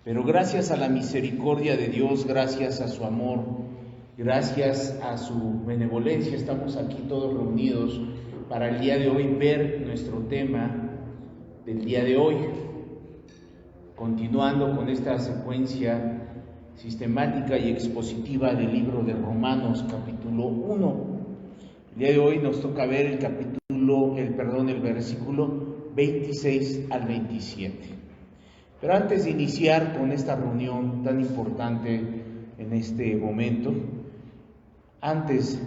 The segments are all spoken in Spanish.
Pero gracias a la misericordia de Dios, gracias a su amor, gracias a su benevolencia, estamos aquí todos reunidos para el día de hoy ver nuestro tema del día de hoy, continuando con esta secuencia sistemática y expositiva del libro de Romanos, capítulo 1. El día de hoy nos toca ver el versículo 26 al 27. Pero antes de iniciar con esta reunión tan importante en este momento, antes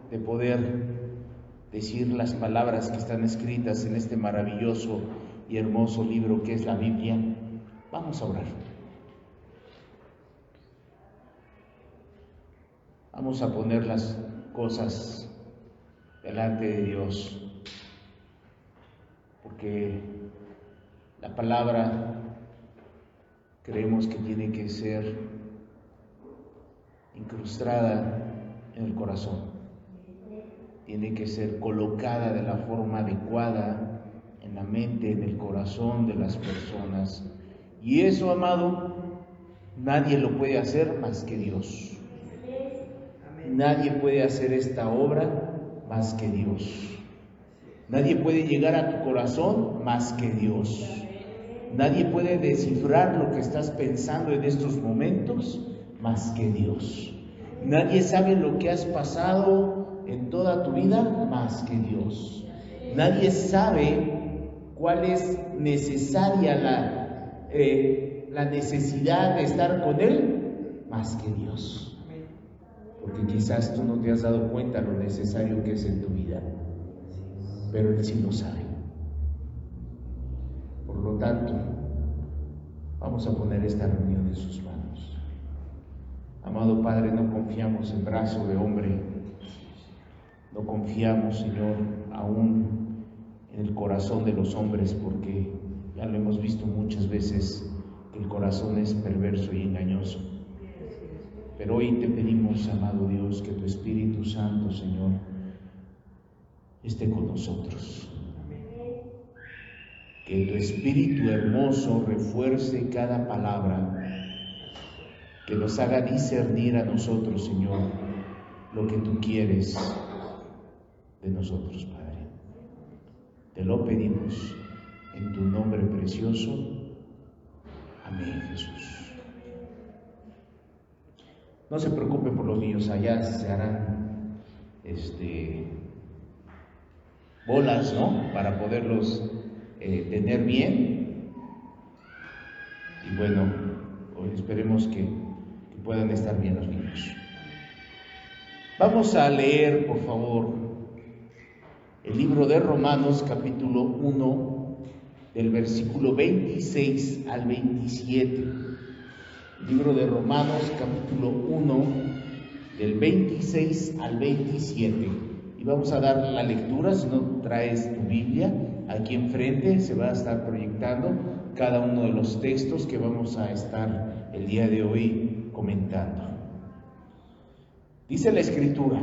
de poder decir las palabras que están escritas en este maravilloso y hermoso libro que es la Biblia, vamos a orar. Vamos a poner las cosas delante de Dios, porque la palabra creemos que tiene que ser incrustada en el corazón, tiene que ser colocada de la forma adecuada en la mente, en el corazón de las personas. Y eso, amado, nadie lo puede hacer más que Dios. Nadie puede hacer esta obra más que Dios. Nadie puede llegar a tu corazón más que Dios. Nadie puede descifrar lo que estás pensando en estos momentos más que Dios. Nadie sabe lo que has pasado en toda tu vida más que Dios. Nadie sabe cuál es necesaria la necesidad de estar con Él más que Dios. Porque quizás tú no te has dado cuenta lo necesario que es en tu vida, pero Él sí lo sabe. Por lo tanto, vamos a poner esta reunión en sus manos. Amado Padre, no confiamos en brazo de hombre, no confiamos, Señor, aún en el corazón de los hombres, porque ya lo hemos visto muchas veces, que el corazón es perverso y engañoso. Pero hoy te pedimos, amado Dios, que tu Espíritu Santo, Señor, esté con nosotros. Que tu Espíritu hermoso refuerce cada palabra, que nos haga discernir a nosotros, Señor, lo que tú quieres de nosotros, Padre. Te lo pedimos en tu nombre precioso. Amén, Jesús. No se preocupe por los niños, allá se harán bolas, ¿no? Para poderlos tener bien. Y bueno, hoy esperemos que puedan estar bien los niños. Vamos a leer, por favor, el libro de Romanos, capítulo 1, del versículo 26 al 27. Libro de Romanos, capítulo 1, del 26 al 27. Y vamos a dar la lectura. Si no traes tu Biblia, aquí enfrente se va a estar proyectando cada uno de los textos que vamos a estar el día de hoy comentando. Dice la Escritura,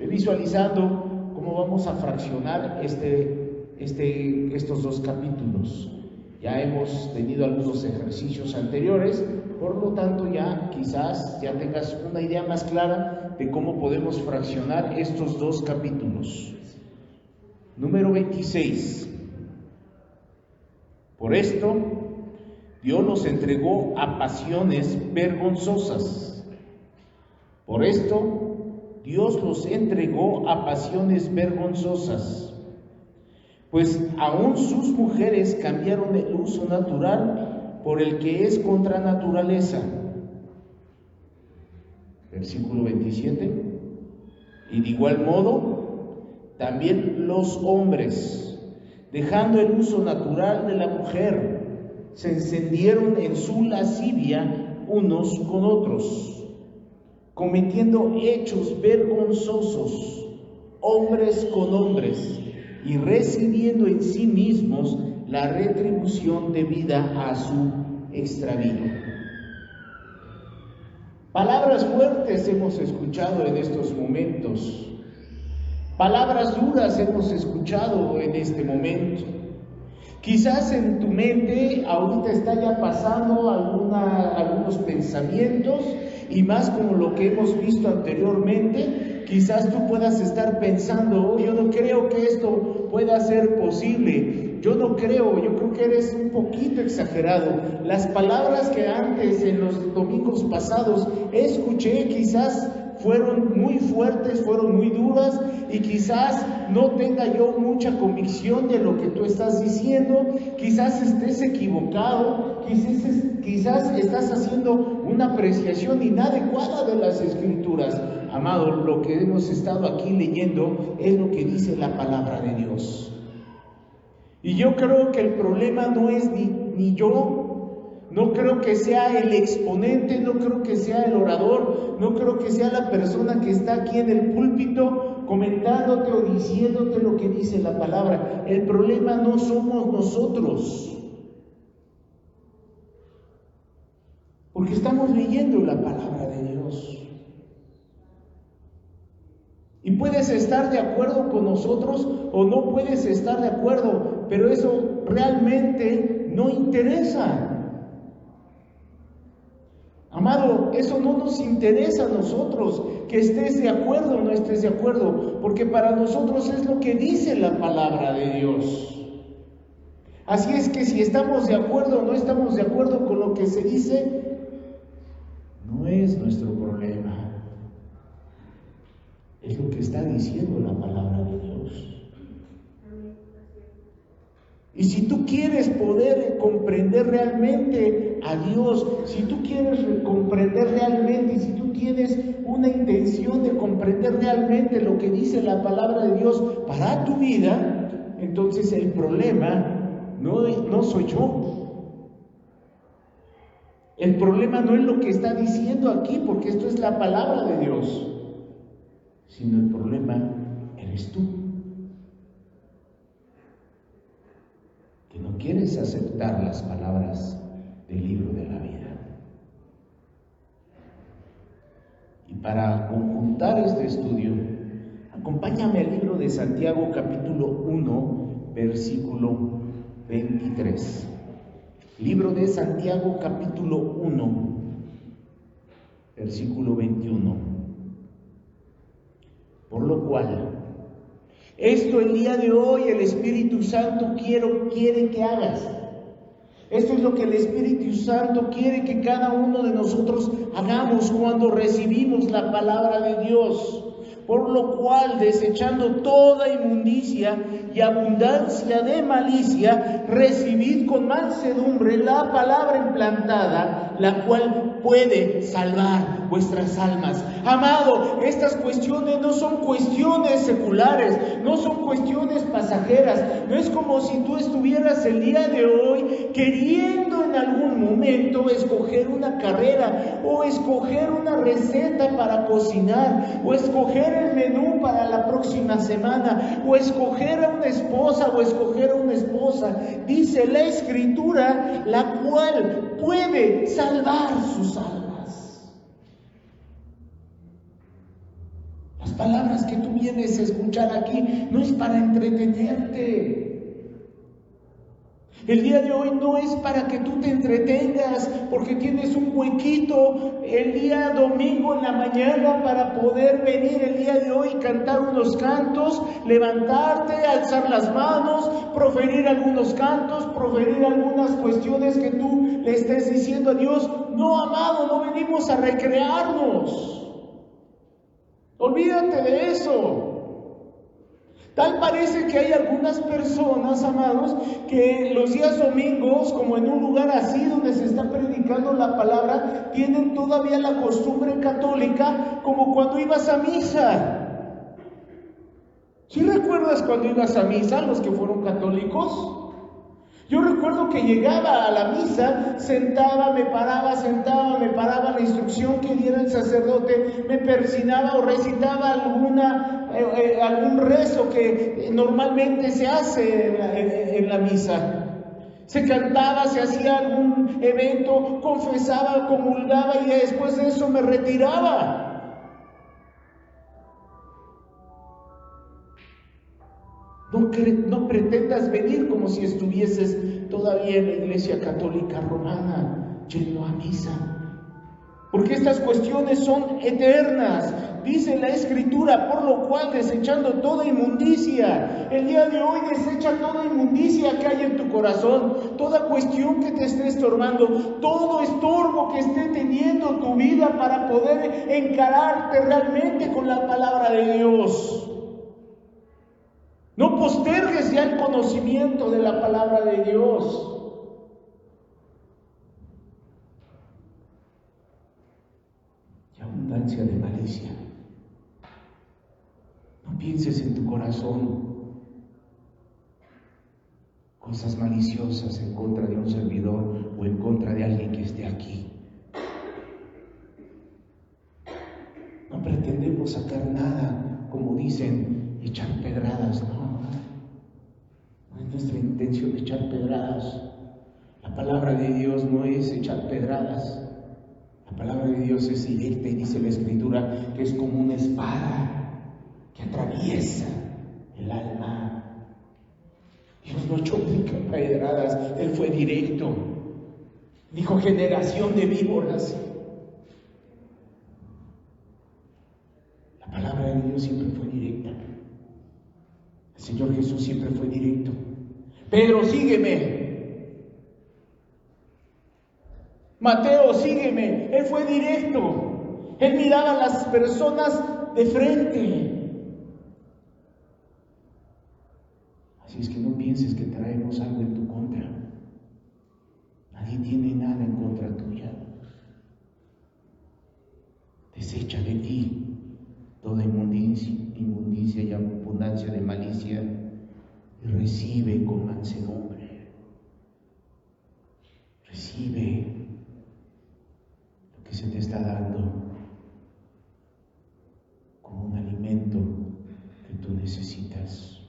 ve visualizando cómo vamos a fraccionar estos dos capítulos. Ya hemos tenido algunos ejercicios anteriores, por lo tanto ya quizás ya tengas una idea más clara de cómo podemos fraccionar estos dos capítulos. Número 26. Por esto, Dios los entregó a pasiones vergonzosas. Por esto, Dios los entregó a pasiones vergonzosas. Pues aún sus mujeres cambiaron el uso natural por el que es contra naturaleza. Versículo 27. Y de igual modo, también los hombres, dejando el uso natural de la mujer, se encendieron en su lascivia unos con otros, cometiendo hechos vergonzosos, hombres con hombres, y recibiendo en sí mismos la retribución debida a su extravío. Palabras fuertes hemos escuchado en estos momentos, palabras duras hemos escuchado en este momento, Quizás en tu mente ahorita está ya pasando algunos pensamientos, y más como lo que hemos visto anteriormente, quizás tú puedas estar pensando: oh, yo no creo que esto pueda ser posible, yo creo que eres un poquito exagerado. Las palabras que antes, en los domingos pasados, escuché, quizás fueron muy fuertes, fueron muy duras, y quizás no tenga yo mucha convicción de lo que tú estás diciendo. Quizás estés equivocado, quizás estás haciendo una apreciación inadecuada de las Escrituras. Amado, lo que hemos estado aquí leyendo es lo que dice la palabra de Dios. Y yo creo que el problema no es ni yo. No creo que sea el exponente, no creo que sea el orador, no creo que sea la persona que está aquí en el púlpito comentándote o diciéndote lo que dice la palabra. El problema no somos nosotros, porque estamos leyendo la palabra de Dios. Y puedes estar de acuerdo con nosotros o no puedes estar de acuerdo, pero eso realmente no interesa. Amado, eso no nos interesa a nosotros, que estés de acuerdo o no estés de acuerdo, porque para nosotros es lo que dice la palabra de Dios. Así es que si estamos de acuerdo o no estamos de acuerdo con lo que se dice, no es nuestro problema. Es lo que está diciendo la palabra de Dios. Y si tú quieres poder comprender realmente a Dios, si tú quieres comprender realmente, y si tú tienes una intención de comprender realmente lo que dice la palabra de Dios para tu vida, entonces el problema no soy yo. El problema no es lo que está diciendo aquí, porque esto es la palabra de Dios, sino el problema eres tú, que no quieres aceptar las palabras del libro de la vida. Y para conjuntar este estudio, acompáñame al libro de Santiago capítulo 1, versículo 23. Libro de Santiago capítulo 1, versículo 21. Por lo cual, esto el día de hoy el Espíritu Santo quiere que hagas. Esto es lo que el Espíritu Santo quiere que cada uno de nosotros hagamos cuando recibimos la palabra de Dios. Por lo cual, desechando toda inmundicia y abundancia de malicia, recibid con mansedumbre la palabra implantada, la cual puede salvar vuestras almas. Amado, estas cuestiones no son cuestiones seculares, no son cuestiones pasajeras. No es como si tú estuvieras el día de hoy queriendo en algún momento escoger una carrera, o escoger una receta para cocinar, o escoger el menú para la próxima semana, o escoger a una esposa o escoger a una esposa. Dice la Escritura, la cual puede salvar sus almas. Las palabras que tú vienes a escuchar aquí no es para entretenerte. El día de hoy no es para que tú te entretengas porque tienes un huequito el día domingo en la mañana para poder venir el día de hoy, cantar unos cantos, levantarte, alzar las manos, proferir algunos cantos, proferir algunas cuestiones que tú le estés diciendo a Dios. No, amado, no venimos a recrearnos. Olvídate de eso. Tal parece que hay algunas personas, amados, que los días domingos, como en un lugar así donde se está predicando la palabra, tienen todavía la costumbre católica como cuando ibas a misa. ¿Sí recuerdas cuando ibas a misa, los que fueron católicos? Yo recuerdo que llegaba a la misa, sentaba, me paraba, la instrucción que diera el sacerdote, me persinaba o recitaba algún rezo que normalmente se hace en la misa. Se cantaba, se hacía algún evento, confesaba, comulgaba y después de eso me retiraba. No pretendas venir como si estuvieses todavía en la Iglesia Católica Romana, yendo a misa. Porque estas cuestiones son eternas. Dice la Escritura, por lo cual desechando toda inmundicia. El día de hoy desecha toda inmundicia que hay en tu corazón, toda cuestión que te esté estorbando, todo estorbo que esté teniendo tu vida para poder encararte realmente con la palabra de Dios. No postergues ya el conocimiento de la palabra de Dios. Y abundancia de malicia. No pienses en tu corazón cosas maliciosas en contra de un servidor o en contra de alguien que esté aquí. No pretendemos sacar nada, como dicen, echar pedradas, no es nuestra intención echar pedradas. La palabra de Dios no es echar pedradas. La palabra de Dios es directa y dice la Escritura que es como una espada que atraviesa el alma. Dios no echó pedradas, Él fue directo. Dijo: generación de víboras. La palabra de Dios siempre fue directa. El Señor Jesús siempre fue directo. Pedro, sígueme. Mateo, sígueme. Él fue directo. Él miraba a las personas de frente. Así es que no pienses que traemos algo en tu contra. Nadie tiene nada en contra tuya. Desecha de ti toda inmundicia y abundancia de malicia y recibe con mansedumbre. Recibe lo que se te está dando como un alimento que tú necesitas.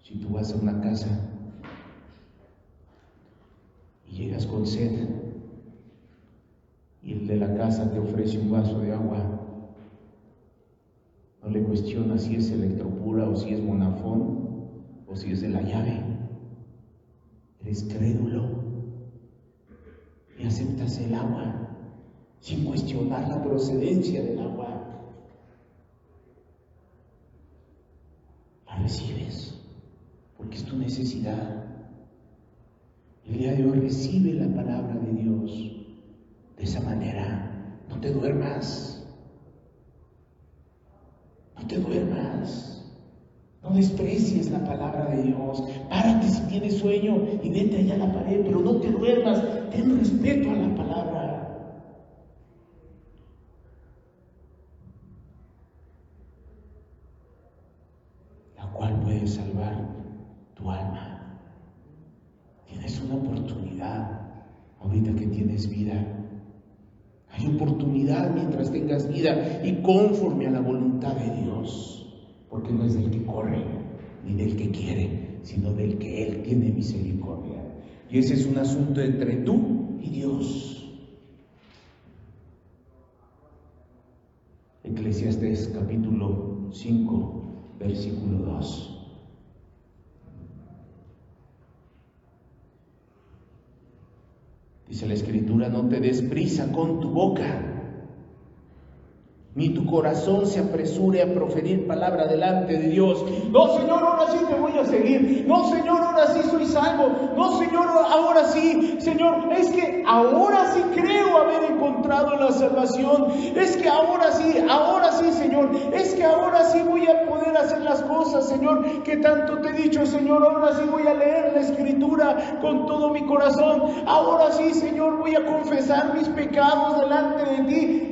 Si tú vas a una casa y llegas con sed y el de la casa te ofrece un vaso de agua, no le cuestionas si es Electropura o si es Monafón o si es de la llave. Eres crédulo y aceptas el agua sin cuestionar la procedencia del agua. La recibes porque es tu necesidad. El día de hoy recibe la palabra de Dios de esa manera. No te duermas. No te duermas. No desprecies la palabra de Dios. Párate si tienes sueño y vete allá a la pared, pero no te duermas. Ten respeto a la palabra. La cual puede salvar tu alma. Tienes una oportunidad ahorita que tienes vida. Hay oportunidad mientras tengas vida y conforme a la voluntad de Dios. Porque no es del que corre, ni del que quiere, sino del que Él tiene misericordia. Y ese es un asunto entre tú y Dios. Eclesiastés capítulo 5, versículo 2. Dice la Escritura: no te des prisa con tu boca, ni tu corazón se apresure a proferir palabra delante de Dios. No, Señor, ahora sí te voy a seguir. No, Señor, ahora sí soy salvo. No, Señor, ahora sí. Señor, es que ahora sí creo haber encontrado la salvación. Es que ahora sí, Señor. Es que ahora sí voy a poder hacer las cosas, Señor, que tanto te he dicho, Señor. Ahora sí voy a leer la Escritura con todo mi corazón. Ahora sí, Señor, voy a confesar mis pecados delante de ti.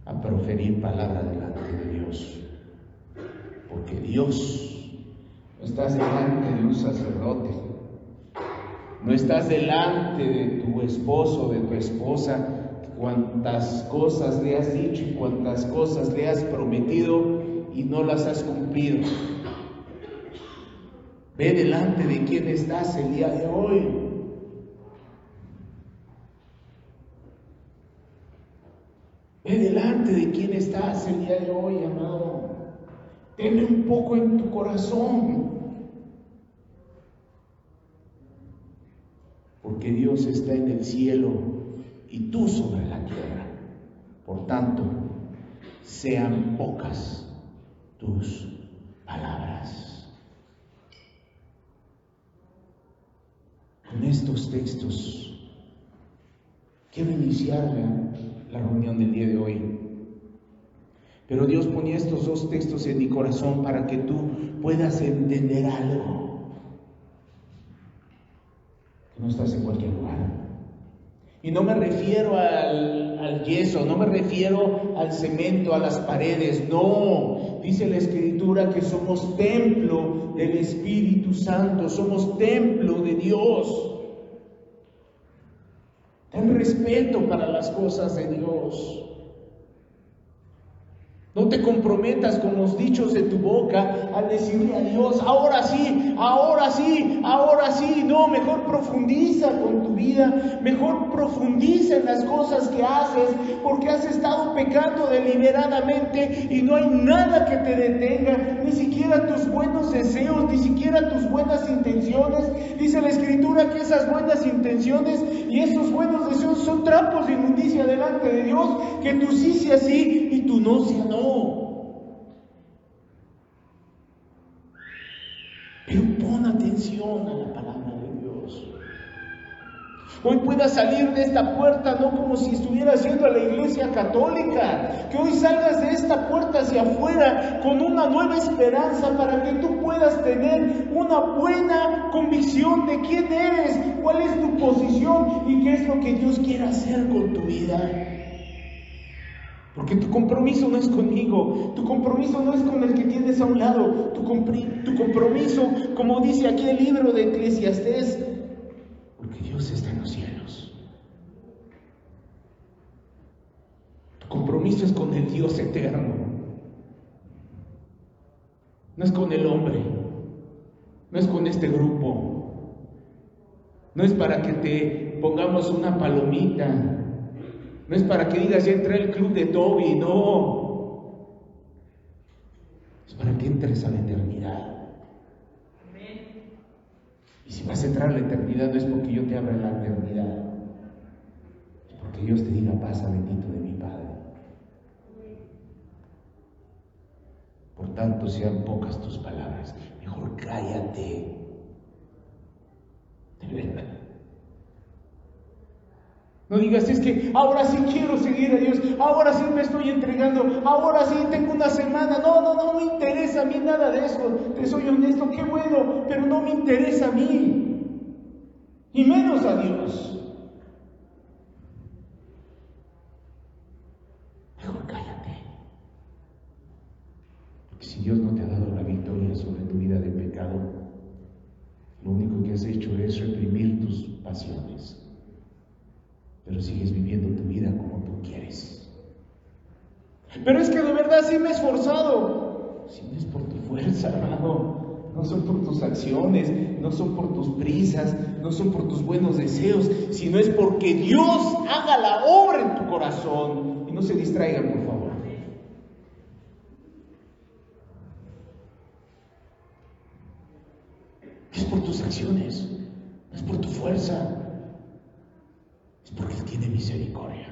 A proferir palabra delante de Dios, porque Dios, no estás delante de un sacerdote, no estás delante de tu esposo, de tu esposa, cuántas cosas le has dicho y cuántas cosas le has prometido y no las has cumplido. Ve delante de quién estás el día de hoy. Ve delante de quién estás el día de hoy, amado. Teme un poco en tu corazón. Porque Dios está en el cielo y tú sobre la tierra. Por tanto, sean pocas tus palabras. Con estos textos quiero iniciar la reunión del día de hoy. Pero Dios ponía estos dos textos en mi corazón para que tú puedas entender algo. Que no estás en cualquier lugar. Y no me refiero al yeso, no me refiero al cemento, a las paredes, no. Dice la Escritura que somos templo del Espíritu Santo, somos templo de Dios. Ten respeto para las cosas de Dios. No te comprometas con los dichos de tu boca al decirle a Dios, ahora sí, ahora sí, ahora sí. No, mejor profundiza con tu vida, mejor profundiza en las cosas que haces, porque has estado pecando deliberadamente y no hay nada que te detenga, ni siquiera tus buenos deseos, ni siquiera tus buenas intenciones. Dice la Escritura que esas buenas intenciones y esos buenos deseos son trapos de inmundicia delante de Dios, que tú sí sea sí y tú no sea no. Pero pon atención a la palabra de Dios. Hoy puedas salir de esta puerta no como si estuvieras yendo a la iglesia católica, que hoy salgas de esta puerta hacia afuera con una nueva esperanza para que tú puedas tener una buena convicción de quién eres, cuál es tu posición y qué es lo que Dios quiere hacer con tu vida. Porque tu compromiso no es conmigo, tu compromiso no es con el que tienes a un lado, tu compromiso, como dice aquí el libro de Eclesiastés, porque Dios está en los cielos. Tu compromiso es con el Dios eterno, no es con el hombre, no es con este grupo, no es para que te pongamos una palomita. No es para que digas, ya entré al club de Toby, no. Es para que entres a la eternidad. Y si vas a entrar a la eternidad, no es porque yo te abra la eternidad, es porque Dios te diga, pasa bendito de mi Padre. Por tanto, sean pocas tus palabras. Mejor cállate. De verdad. No digas, es que ahora sí quiero seguir a Dios, ahora sí me estoy entregando, ahora sí tengo una semana. No me interesa a mí nada de eso. Te soy honesto, qué bueno, pero no me interesa a mí. Y menos a Dios. Mejor cállate. Porque si Dios no te ha dado la victoria sobre tu vida de pecado, lo único que has hecho es reprimir tus pasiones. Pero sigues viviendo tu vida como tú quieres. Pero es que de verdad sí me he esforzado. Si no es por tu fuerza, hermano, no son por tus acciones, no son por tus prisas, no son por tus buenos deseos, sino es porque Dios haga la obra en tu corazón. Y no se distraigan, por favor. Es por tus acciones, no es por tu fuerza. Es porque Él tiene misericordia.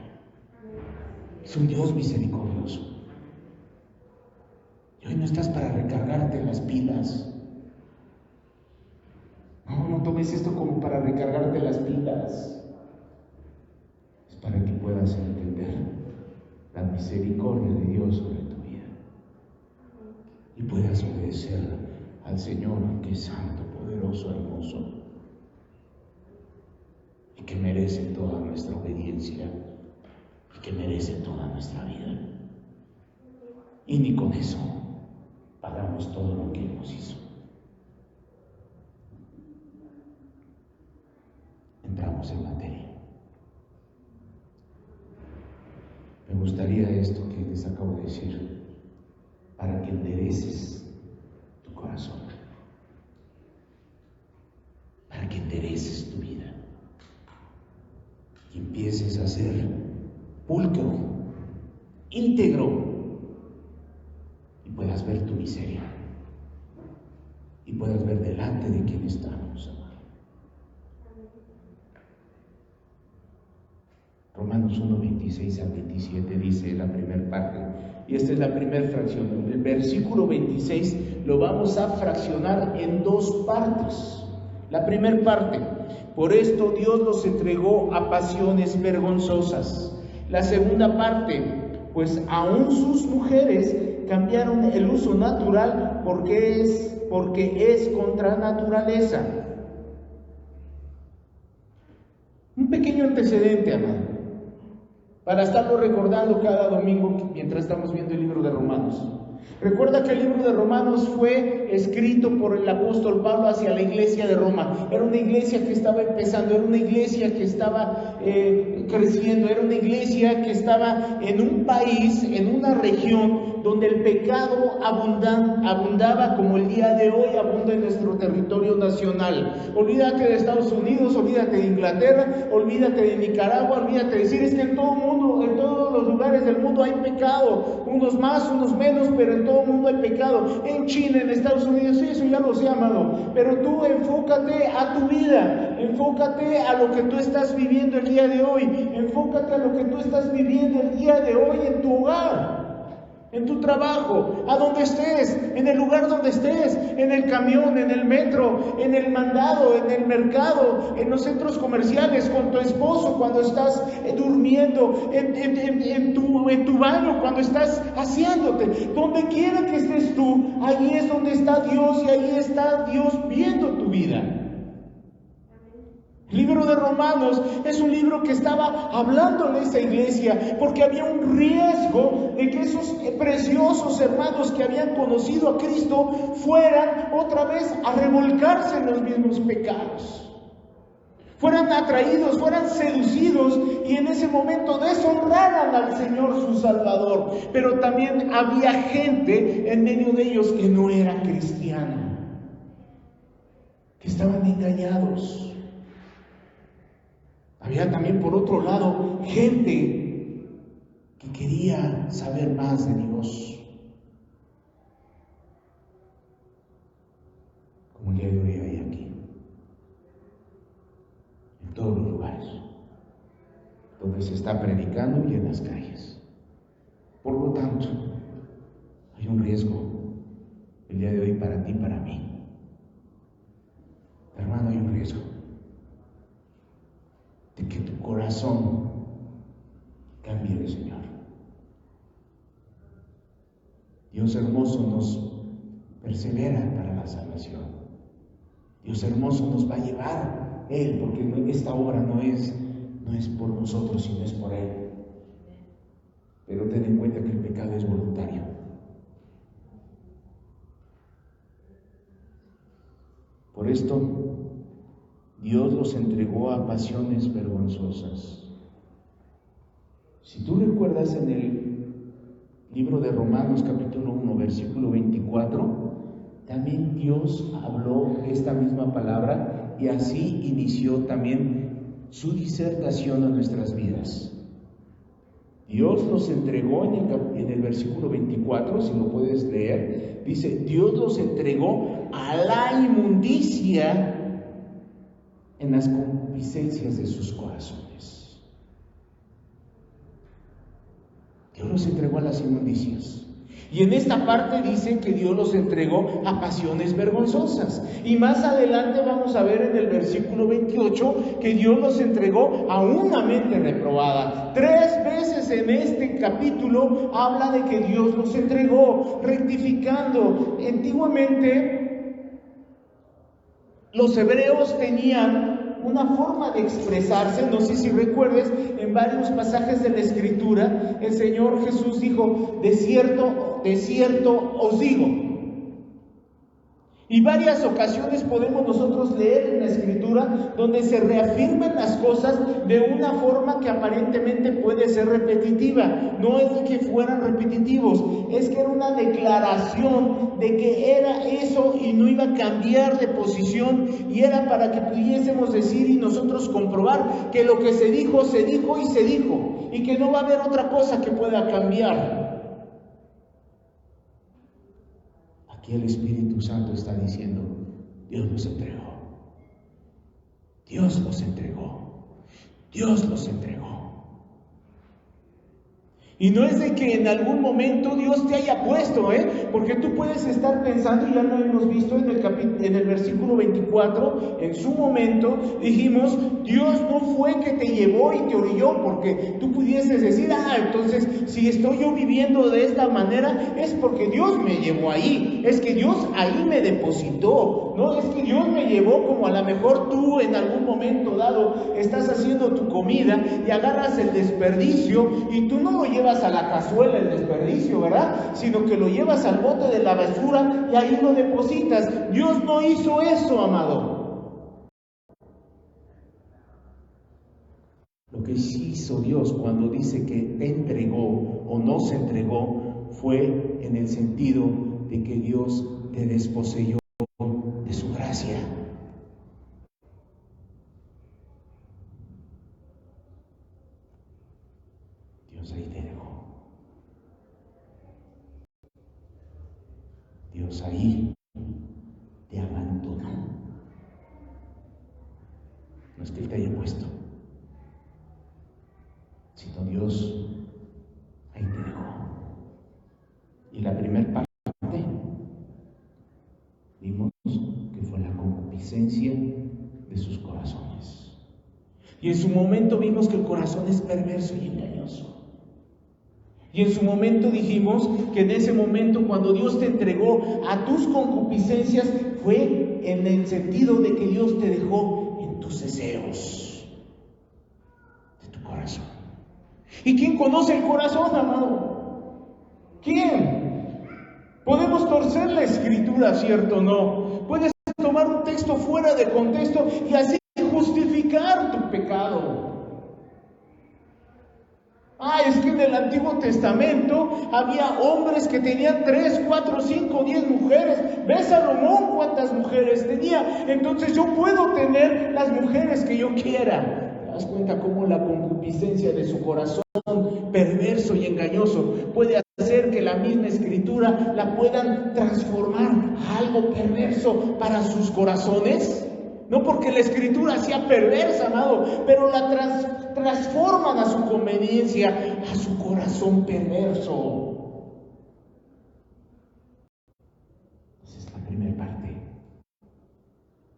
Es un Dios misericordioso. Y hoy no estás para recargarte las pilas. No tomes esto como para recargarte las pilas. Es para que puedas entender la misericordia de Dios sobre tu vida. Y puedas obedecer al Señor, que es santo, poderoso, hermoso. Y que merece toda nuestra obediencia, y que merece toda nuestra vida. Y ni con eso pagamos todo lo que Él nos hizo. Entramos en materia. Me gustaría esto que les acabo de decir, para que endereces tu corazón, para que endereces tu vida y empieces a ser pulcro íntegro, y puedas ver tu miseria, y puedas ver delante de quién estamos, amado. Romanos 1, 26 al 27 dice la primera parte, y esta es la primera fracción. El versículo 26 lo vamos a fraccionar en dos partes. La primera parte: por esto Dios los entregó a pasiones vergonzosas. La segunda parte: pues aún sus mujeres cambiaron el uso natural porque es contra naturaleza. Un pequeño antecedente, amado, para estarlo recordando cada domingo mientras estamos viendo el libro de Romanos. Recuerda que el libro de Romanos fue escrito por el apóstol Pablo hacia la iglesia de Roma. Era una iglesia que estaba empezando, era una iglesia que estaba creciendo, era una iglesia que estaba en un país, en una región donde el pecado abundaba como el día de hoy abunda en nuestro territorio nacional. Olvídate de Estados Unidos, olvídate de Inglaterra, olvídate de Nicaragua, olvídate de decir, es que en todo mundo, en todos los lugares del mundo hay pecado, unos más, unos menos, pero en todo el mundo hay pecado. En China, en Estados Unidos, sí, eso ya lo sé, amado, pero tú enfócate a tu vida, enfócate a lo que tú estás viviendo el día de hoy, enfócate a lo que tú estás viviendo el día de hoy en tu hogar, en tu trabajo, a donde estés, en el lugar donde estés, en el camión, en el metro, en el mandado, en el mercado, en los centros comerciales, con tu esposo, cuando estás durmiendo, en tu baño, cuando estás haciéndote, donde quiera que estés tú, allí es donde está Dios y allí está Dios viendo tu vida. El libro de Romanos es un libro que estaba hablándole a esa iglesia porque había un riesgo de que esos preciosos hermanos que habían conocido a Cristo fueran otra vez a revolcarse en los mismos pecados, fueran atraídos, fueran seducidos y en ese momento deshonraran al Señor su Salvador. Pero también había gente en medio de ellos que no era cristiana, que estaban engañados. Había también, por otro lado, gente que quería saber más de Dios, como el día de hoy hay aquí, en todos los lugares, donde se está predicando y en las calles. Por lo tanto, hay un riesgo el día de hoy para ti y para mí. Hermano, hay un riesgo de que tu corazón cambie de Señor. Dios hermoso nos persevera para la salvación. Dios hermoso nos va a llevar Él, porque esta obra no es por nosotros, sino es por Él. Pero ten en cuenta que el pecado es voluntario. Por esto, Dios los entregó a pasiones vergonzosas. Si tú recuerdas en el libro de Romanos capítulo 1, versículo 24, también Dios habló esta misma palabra y así inició también su disertación a nuestras vidas. Dios los entregó en el versículo 24, si lo puedes leer, dice, Dios los entregó a la inmundicia en las concupiscencias de sus corazones. Dios los entregó a las inmundicias. Y en esta parte dice que Dios los entregó a pasiones vergonzosas. Y más adelante vamos a ver en el versículo 28 que Dios los entregó a una mente reprobada. 3 veces en este capítulo habla de que Dios los entregó, rectificando. Antiguamente los hebreos tenían una forma de expresarse, no sé si recuerdes, en varios pasajes de la Escritura, el Señor Jesús dijo, de cierto os digo. Y varias ocasiones podemos nosotros leer en la Escritura donde se reafirman las cosas de una forma que aparentemente puede ser repetitiva. No es de que fueran repetitivos, es que era una declaración de que era eso y no iba a cambiar de posición, y era para que pudiésemos decir y nosotros comprobar que lo que se dijo y se dijo, y que no va a haber otra cosa que pueda cambiar. Aquí el Espíritu Santo está diciendo: Dios los entregó, Dios los entregó, Dios los entregó. Y no es de que en algún momento Dios te haya puesto, porque tú puedes estar pensando, y ya lo hemos visto en el versículo 24, en su momento dijimos, Dios no fue que te llevó y te orilló, porque tú pudieses decir, entonces si estoy yo viviendo de esta manera, es porque Dios me llevó ahí, es que Dios ahí me depositó, no es que Dios me llevó, como a lo mejor tú en algún momento dado estás haciendo tu comida y agarras el desperdicio y tú no lo llevas a la cazuela el desperdicio, ¿verdad? Sino que lo llevas al bote de la basura y ahí lo depositas. Dios no hizo eso, amado. Lo que sí hizo Dios cuando dice que te entregó o nos entregó fue en el sentido de que Dios te desposeyó de su gracia. Dios ahí te dejó. Dios ahí te abandonó. No es que Él te haya puesto, sino Dios ahí te dejó. Y la primera parte vimos que fue la concupiscencia de sus corazones. Y en su momento vimos que el corazón es perverso y engañoso. Y en su momento dijimos que en ese momento, cuando Dios te entregó a tus concupiscencias, fue en el sentido de que Dios te dejó en tus deseos de tu corazón. ¿Y quién conoce el corazón, amado? ¿Quién? Podemos torcer la Escritura, ¿cierto o no? Puedes tomar un texto fuera de contexto y así justificar tu pecado. Es que en el Antiguo Testamento había hombres que tenían 3, 4, 5, 10 mujeres. ¿Ves Salomón cuántas mujeres tenía? Entonces yo puedo tener las mujeres que yo quiera. ¿Te das cuenta cómo la concupiscencia de su corazón perverso y engañoso puede hacer que la misma Escritura la puedan transformar a algo perverso para sus corazones? No porque la Escritura sea perversa, amado, pero la transforman a su conveniencia, a su corazón perverso. Esa es la primera parte.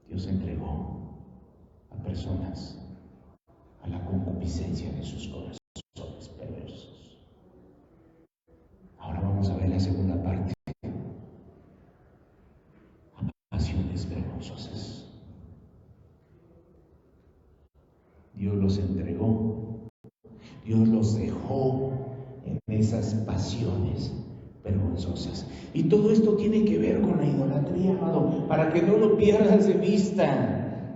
Dios entregó a personas a la concupiscencia de sus corazones perversos. Ahora vamos a ver la segunda parte. A pasiones vergonzosas. Dios los entregó, Dios los dejó en esas pasiones vergonzosas. Y todo esto tiene que ver con la idolatría, amado, para que no lo pierdas de vista.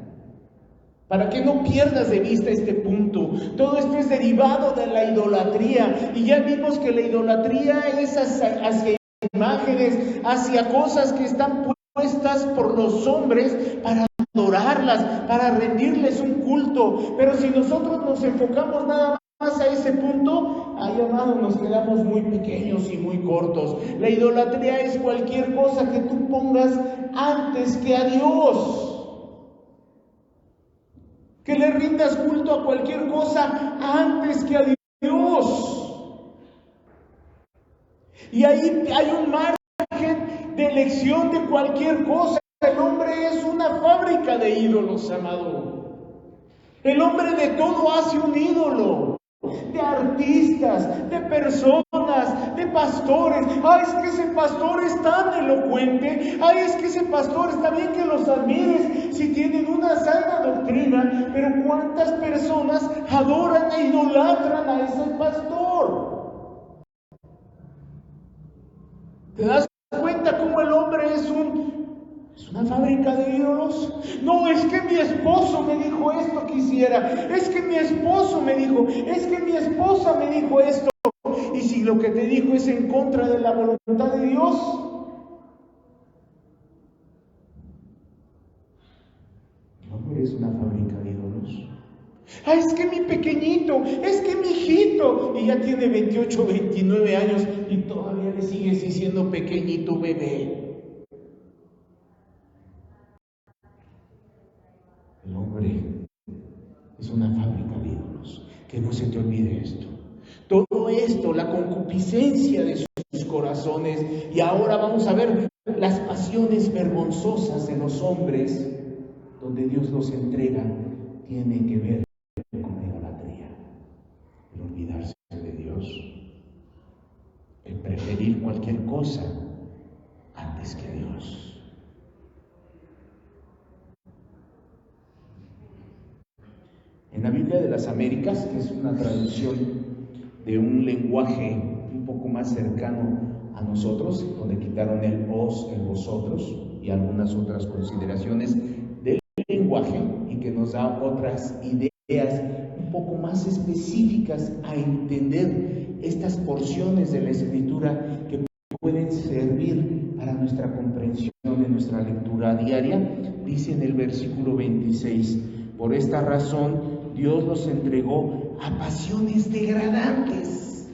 Para que no pierdas de vista este punto. Todo esto es derivado de la idolatría. Y ya vimos que la idolatría es hacia imágenes, hacia cosas que están puestas por los hombres para adorarlas, para rendirles un culto. Pero si nosotros nos enfocamos nada más a ese punto, amado, nos quedamos muy pequeños y muy cortos. La idolatría es cualquier cosa que tú pongas antes que a Dios. Que le rindas culto a cualquier cosa antes que a Dios. Y ahí hay un margen de elección de cualquier cosa. El hombre es una fábrica de ídolos, amado. El hombre de todo hace un ídolo. De artistas, de personas, de pastores. Es que ese pastor es tan elocuente. Es que ese pastor está bien que los admires si tienen una sana doctrina. Pero ¿cuántas personas adoran e idolatran a ese pastor? ¿Te das cuenta cómo el hombre es un ¿Es una fábrica de ídolos? No, es que mi esposo me dijo esto que hiciera. Es que mi esposo me dijo, es que mi esposa me dijo esto. Y si lo que te dijo es en contra de la voluntad de Dios, no eres una fábrica de ídolos. Ah, es que mi pequeñito, es que mi hijito, y ya tiene 28, 29 años y todavía le sigues diciendo pequeñito bebé. El hombre es una fábrica de ídolos. Que no se te olvide esto. Todo esto, la concupiscencia de sus corazones, y ahora vamos a ver las pasiones vergonzosas de los hombres, donde Dios los entrega, tienen que ver con la idolatría, el olvidarse de Dios, el preferir cualquier cosa antes que Dios. En la Biblia de las Américas, que es una traducción de un lenguaje un poco más cercano a nosotros, donde quitaron el os, el vosotros y algunas otras consideraciones del lenguaje, y que nos da otras ideas un poco más específicas a entender estas porciones de la Escritura que pueden servir para nuestra comprensión en nuestra lectura diaria. Dice en el versículo 26, por esta razón Dios los entregó a pasiones degradantes.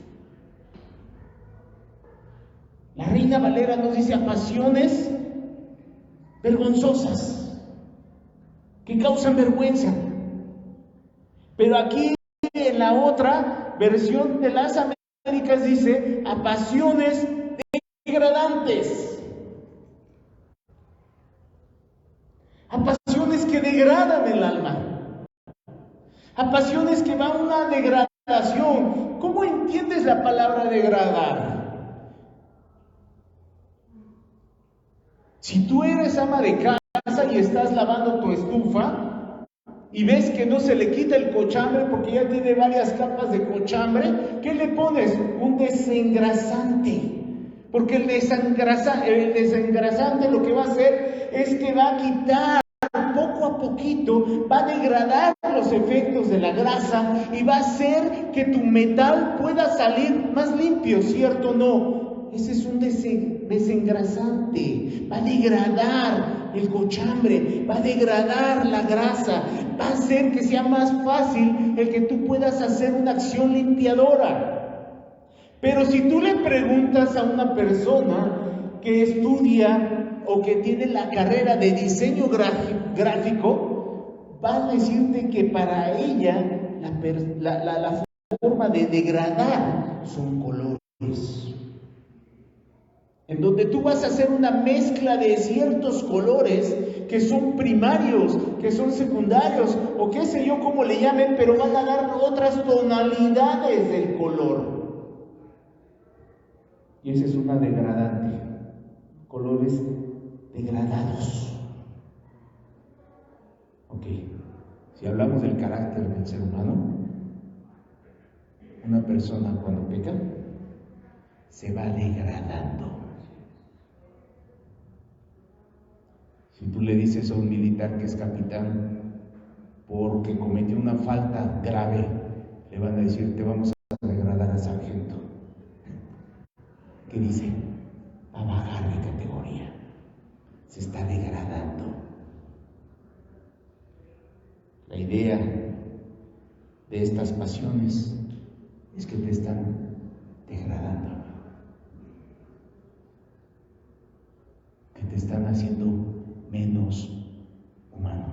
La Reina Valera nos dice a pasiones vergonzosas, que causan vergüenza. Pero aquí en la otra versión de las Américas dice a pasiones degradantes. A pasiones que degradan el alma. A pasiones que van a una degradación. ¿Cómo entiendes la palabra degradar? Si tú eres ama de casa y estás lavando tu estufa y ves que no se le quita el cochambre porque ya tiene varias capas de cochambre, ¿qué le pones? Un desengrasante. Porque el desengrasante lo que va a hacer es que va a quitar poco a poquito, va a degradar los efectos de la grasa y va a hacer que tu metal pueda salir más limpio, ¿cierto o no? Ese es un desengrasante, va a degradar el cochambre, va a degradar la grasa, va a hacer que sea más fácil el que tú puedas hacer una acción limpiadora. Pero si tú le preguntas a una persona que estudia o que tiene la carrera de diseño gráfico, va a decirte que para ella la forma de degradar son colores. En donde tú vas a hacer una mezcla de ciertos colores que son primarios, que son secundarios, o qué sé yo cómo le llamen, pero van a dar otras tonalidades del color. Y esa es una degradante. Colores degradados. Ok, si hablamos del carácter del ser humano, una persona cuando peca se va degradando. Si tú le dices a un militar que es capitán porque cometió una falta grave, le van a decir, te vamos a degradar a sargento. ¿Qué dice? Va a bajar de categoría. Se está degradando. La idea de estas pasiones es que te están degradando, que te están haciendo menos humano,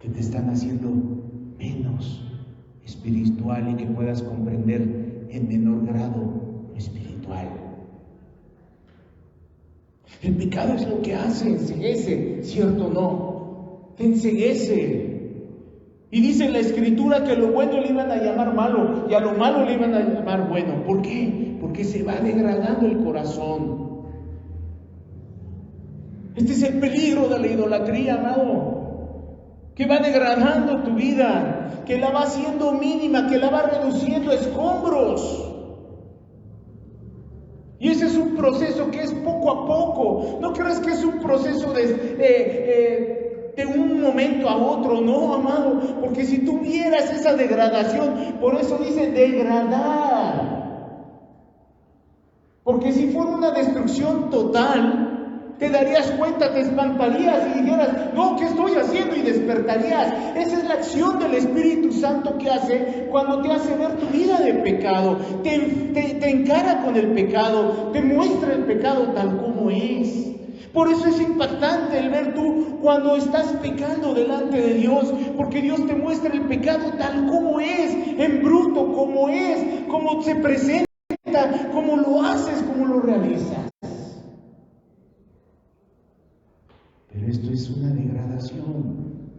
que te están haciendo menos espiritual y que puedas comprender en menor grado lo espiritual. El pecado es lo que hace, enceguece, ¿cierto o no? Te enceguece. Y dice en la Escritura que lo bueno le iban a llamar malo y a lo malo le iban a llamar bueno. ¿Por qué? Porque se va degradando el corazón. Este es el peligro de la idolatría, amado, que va degradando tu vida, que la va haciendo mínima, que la va reduciendo a escombros. Y ese es un proceso que es poco poco a poco. No creas que es un proceso de un momento a otro, no, amado, porque si tú vieras esa degradación, por eso dice degradar, porque si fuera una destrucción total, te darías cuenta, te espantarías y dijeras, no, ¿qué estoy haciendo? Y despertarías. Esa es la acción del Espíritu Santo que hace cuando te hace ver tu vida de pecado, te encara con el pecado, te muestra el pecado tal como es. Por eso es impactante el ver tú cuando estás pecando delante de Dios, porque Dios te muestra el pecado tal como es, en bruto, como es, como se presenta, como lo haces, como lo realizas. Pero esto es una degradación,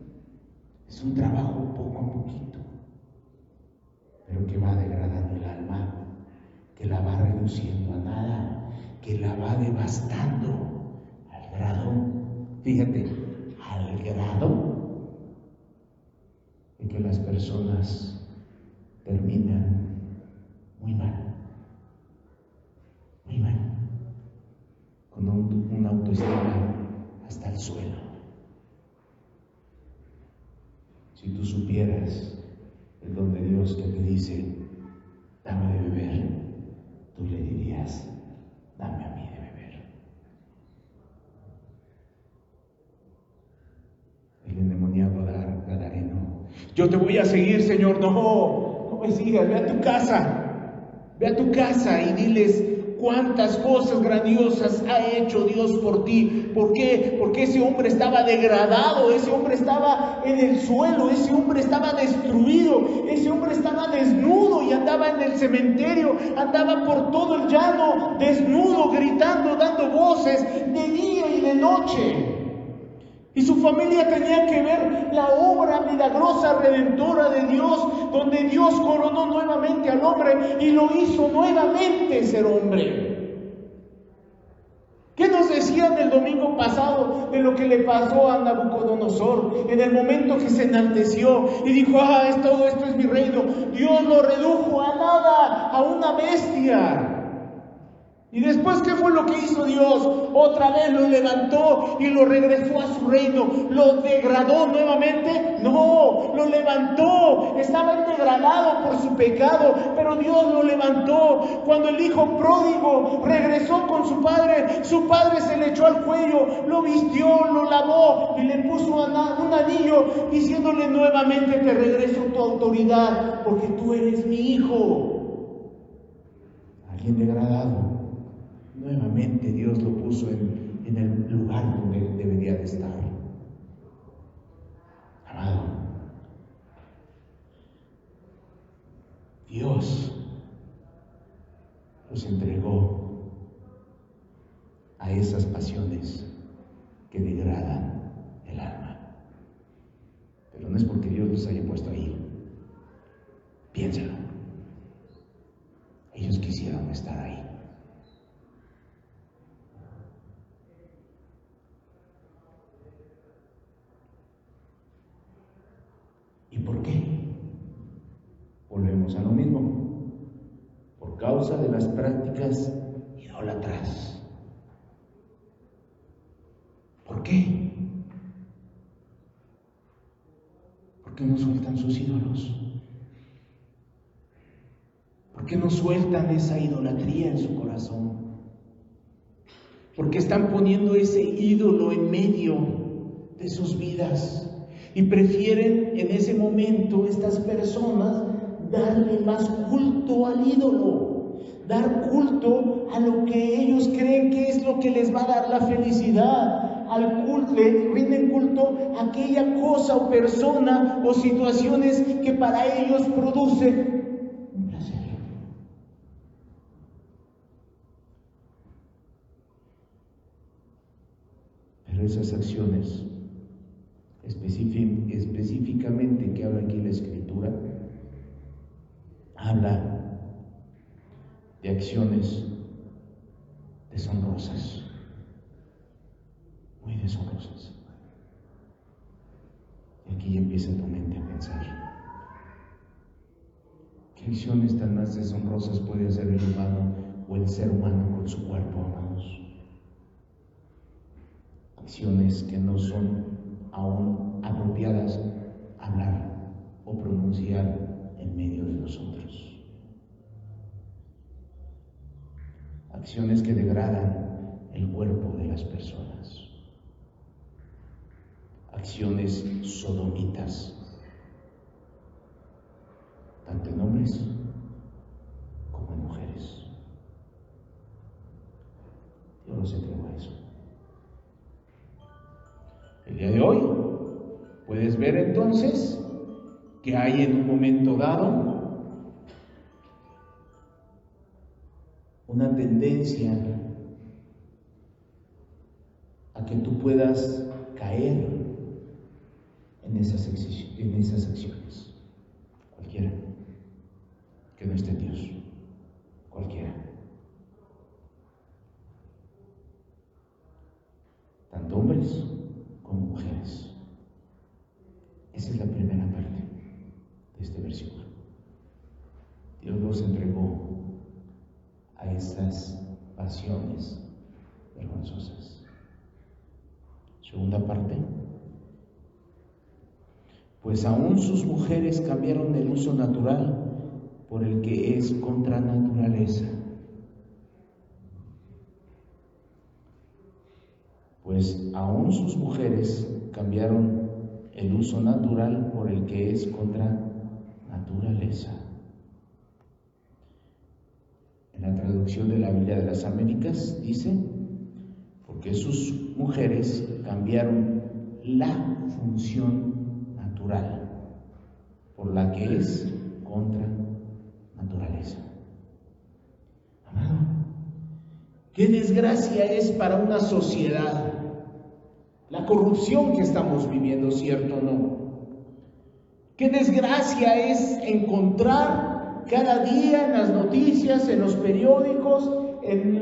es un trabajo poco a poquito, pero que va degradando el alma, que la va reduciendo a nada, que la va devastando al grado, fíjate, al grado de que las personas terminan muy mal, con una autoestima hasta el suelo. Si tú supieras el don de Dios que te dice, dame de beber, tú le dirías, dame a mí de beber. El endemoniado gadareno, yo te voy a seguir, Señor. No me sigas, ve a tu casa y diles cuántas cosas grandiosas ha hecho Dios por ti. ¿Por qué? Porque ese hombre estaba degradado, ese hombre estaba en el suelo, ese hombre estaba destruido, ese hombre estaba desnudo y andaba en el cementerio, andaba por todo el llano, desnudo, gritando, dando voces, de día y de noche. Y su familia tenía que ver la obra milagrosa, redentora de Dios, donde Dios coronó nuevamente al hombre y lo hizo nuevamente ser hombre. ¿Qué nos decían el domingo pasado de lo que le pasó a Nabucodonosor en el momento que se enalteció y dijo, todo esto es mi reino? Dios lo redujo a nada, a una bestia. Y después, ¿qué fue lo que hizo Dios? Otra vez lo levantó y lo regresó a su reino. ¿Lo degradó nuevamente? No, lo levantó. Estaba degradado por su pecado, pero Dios lo levantó. Cuando el hijo pródigo regresó con su padre se le echó al cuello, lo vistió, lo lavó y le puso un anillo, diciéndole nuevamente, te regreso tu autoridad, porque tú eres mi hijo. Alguien degradado. Nuevamente Dios lo puso en el lugar donde debería de estar. Amado, Dios los entregó a esas pasiones que degradan el alma. Pero no es porque Dios los haya puesto ahí. Piénsalo. Ellos quisieron estar ahí. ¿Por qué? Volvemos a lo mismo. Por causa de las prácticas idólatras. ¿Por qué? ¿Por qué no sueltan sus ídolos? ¿Por qué no sueltan esa idolatría en su corazón? ¿Por qué están poniendo ese ídolo en medio de sus vidas? Y prefieren en ese momento estas personas darle más culto al ídolo, dar culto a lo que ellos creen que es lo que les va a dar la felicidad, al culto, le rinden culto a aquella cosa o persona o situaciones que para ellos producen un placer. Pero esas acciones específicamente que habla aquí la Escritura, habla de acciones deshonrosas, muy deshonrosas. Y aquí ya empieza tu mente a pensar, ¿qué acciones tan más deshonrosas puede hacer el humano o el ser humano con su cuerpo, amados? acciones que no son aún apropiadas hablar o pronunciar en medio de nosotros. Acciones que degradan el cuerpo de las personas. Acciones sodomitas, tanto en hombres como en mujeres. Yo no sé cómo es eso. El día de hoy puedes ver entonces que hay en un momento dado una tendencia a que tú puedas caer en esas acciones. Cualquiera que no esté en Dios, cualquiera. Tanto hombres como mujeres. Esa es la primera parte de este versículo. Dios los entregó a esas pasiones vergonzosas. Segunda parte. Pues aún sus mujeres cambiaron el uso natural por el que es contra naturaleza. Pues aún sus mujeres cambiaron el uso natural por el que es contra naturaleza. En la traducción de la Biblia de las Américas dice, porque sus mujeres cambiaron la función natural por la que es contra naturaleza. Amado, qué desgracia es para una sociedad la corrupción que estamos viviendo, ¿cierto o no? Qué desgracia es encontrar cada día en las noticias, en los periódicos, en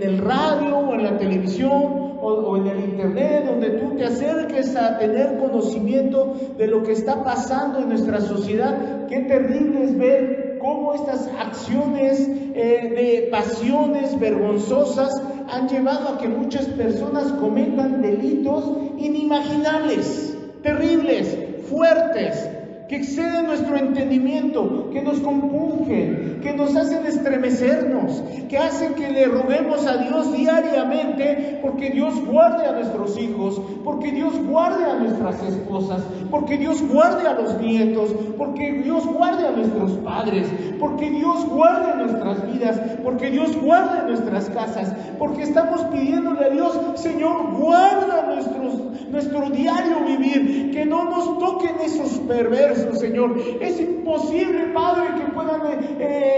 el radio o en la televisión o en el internet, donde tú te acerques a tener conocimiento de lo que está pasando en nuestra sociedad. Qué terrible es ver cómo estas acciones de pasiones vergonzosas han llevado a que muchas personas cometan delitos inimaginables, terribles, fuertes, que exceden nuestro entendimiento, que nos compungen, que nos hacen estremecernos, que hacen que le roguemos a Dios diariamente porque Dios guarde a nuestros hijos, porque Dios guarde a nuestras esposas, porque Dios guarde a los nietos, porque Dios guarde a nuestros padres, porque Dios guarde nuestras vidas, porque Dios guarde nuestras casas, porque estamos pidiéndole a Dios, Señor, guarda nuestro diario vivir, que no nos toquen esos perversos, Señor. Es imposible, Padre, que puedan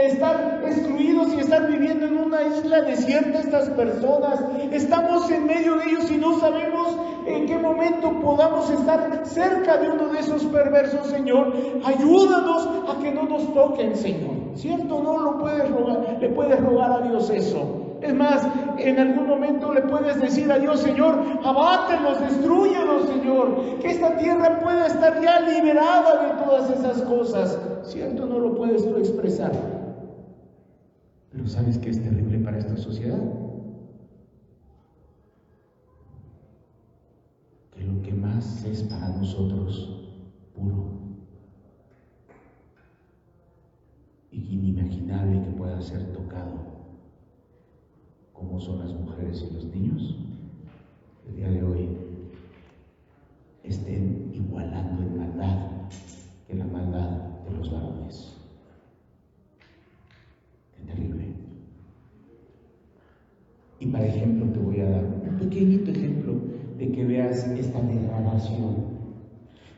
estar excluidos y estar viviendo en una isla desierta estas personas. Estamos en medio de ellos y no sabemos en qué momento podamos estar cerca de uno de esos perversos, Señor. Ayúdanos a que no nos toquen, Señor. ¿Cierto? No lo puedes rogar, le puedes rogar a Dios eso. Es más, en algún momento le puedes decir a Dios, Señor, abátelos, destrúyelos, Señor, que esta tierra pueda estar ya liberada de todas esas cosas. ¿Cierto? No lo puedes tú expresar. Pero ¿sabes qué es terrible para esta sociedad? Que lo que más es para nosotros puro y inimaginable que pueda ser tocado, como son las mujeres y los niños, el día de hoy estén igualando en maldad que la maldad de los varones. Qué terrible. Y para ejemplo te voy a dar un pequeñito ejemplo de que veas esta degradación.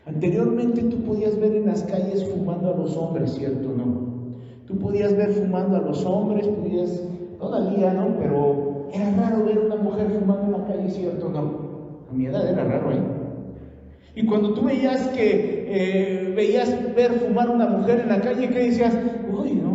Anteriormente tú podías ver en las calles fumando a los hombres, ¿cierto o no? Tú podías ver fumando a los hombres, todavía no, pero era raro ver una mujer fumando en la calle, ¿cierto o no? A mi edad era raro, Y cuando tú veías ver fumar una mujer en la calle, ¿qué decías? Uy, no,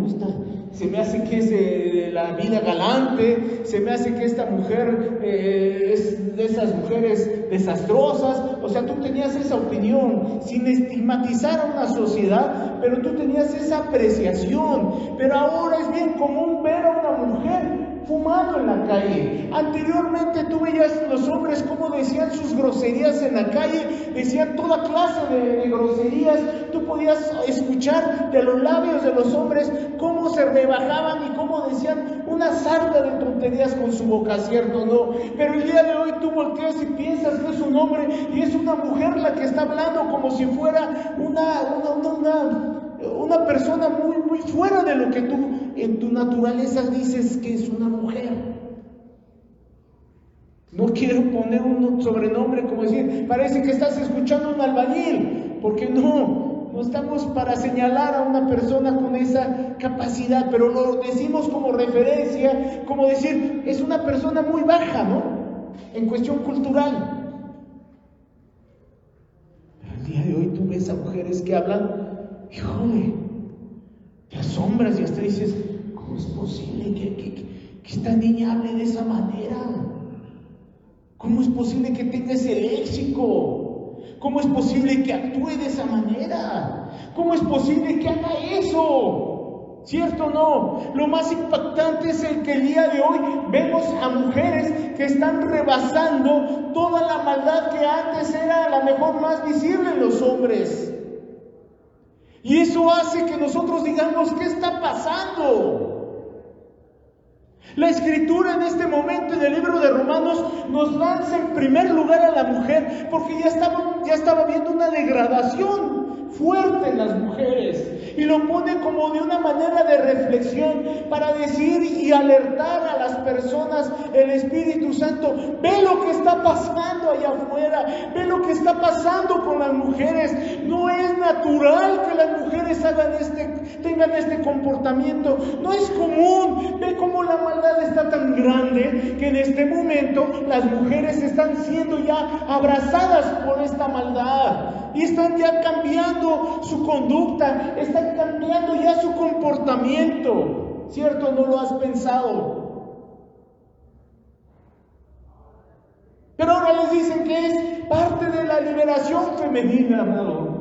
se me hace que es de la vida galante, se me hace que esta mujer es de esas mujeres desastrosas. O sea, tú tenías esa opinión, sin estigmatizar a una sociedad, pero tú tenías esa apreciación. Pero ahora es bien común ver a una mujer fumando en la calle. Anteriormente tú veías los hombres cómo decían sus groserías en la calle, decían toda clase de groserías. Tú podías escuchar de los labios de los hombres cómo se rebajaban y cómo decían una sarta de tonterías con su boca, ¿cierto? No, pero el día de hoy tú volteas y piensas que es un hombre y es una mujer la que está hablando como si fuera una persona muy fuera de lo que tú en tu naturaleza dices que es una mujer. No quiero poner un sobrenombre como decir, parece que estás escuchando a un albañil, porque no estamos para señalar a una persona con esa capacidad, pero lo decimos como referencia, como decir, es una persona muy baja, ¿no? En cuestión cultural. Pero el día de hoy tú ves a mujeres que hablan, híjole, te asombras y hasta dices, ¿cómo es posible que esta niña hable de esa manera? ¿Cómo es posible que tenga ese léxico? ¿Cómo es posible que actúe de esa manera? ¿Cómo es posible que haga eso? ¿Cierto o no? Lo más impactante es el que el día de hoy vemos a mujeres que están rebasando toda la maldad que antes era a lo mejor más visible en los hombres. Y eso hace que nosotros digamos, ¿qué está pasando? La Escritura en este momento en el libro de Romanos nos lanza en primer lugar a la mujer, porque ya estaba viendo una degradación fuerte en las mujeres, y lo pone como de una manera de reflexión para decir y alertar a las personas. El Espíritu Santo ve lo que está pasando allá afuera, ve lo que está pasando con las mujeres. No es natural que las mujeres tengan este comportamiento, no es común. Ve cómo la maldad está tan grande que en este momento las mujeres están siendo ya abrazadas por esta maldad y están ya cambiando su conducta, están cambiando ya su comportamiento. ¿Cierto? ¿No lo has pensado? Pero ahora les dicen que es parte de la liberación femenina, amado.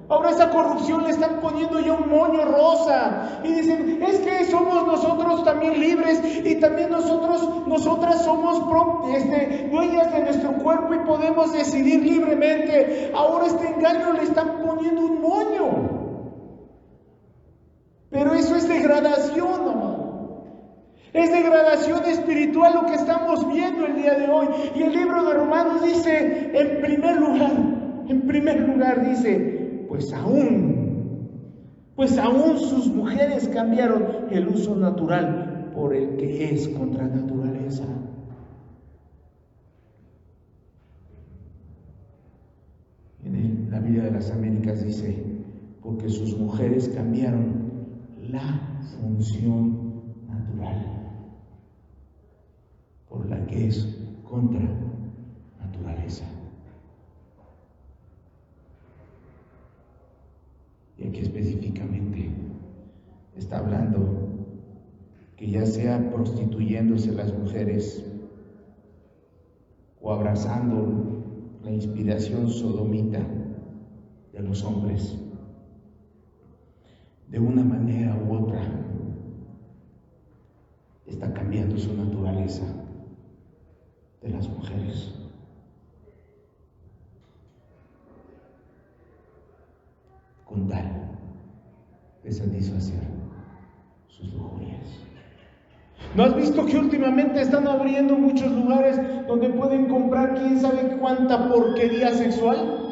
Ahora esa corrupción le están poniendo ya un moño rosa y dicen, es que somos nosotros también libres y también nosotras somos dueñas de nuestro cuerpo y podemos decidir libremente. Ahora este engaño le están poniendo un moño. Pero eso es degradación, amado. Es degradación espiritual lo que estamos viendo el día de hoy. Y el libro de Romanos dice, en primer lugar dice, pues aún sus mujeres cambiaron el uso natural por el que es contra naturaleza. En la Biblia de las Américas dice, porque sus mujeres cambiaron la función natural por la que es contra naturaleza. Y aquí específicamente está hablando que ya sea prostituyéndose las mujeres o abrazando la inspiración sodomita de los hombres, de una manera u otra está cambiando su naturaleza de las mujeres. Con tal de satisfacer sus lujurias. ¿No has visto que últimamente están abriendo muchos lugares donde pueden comprar quién sabe cuánta porquería sexual?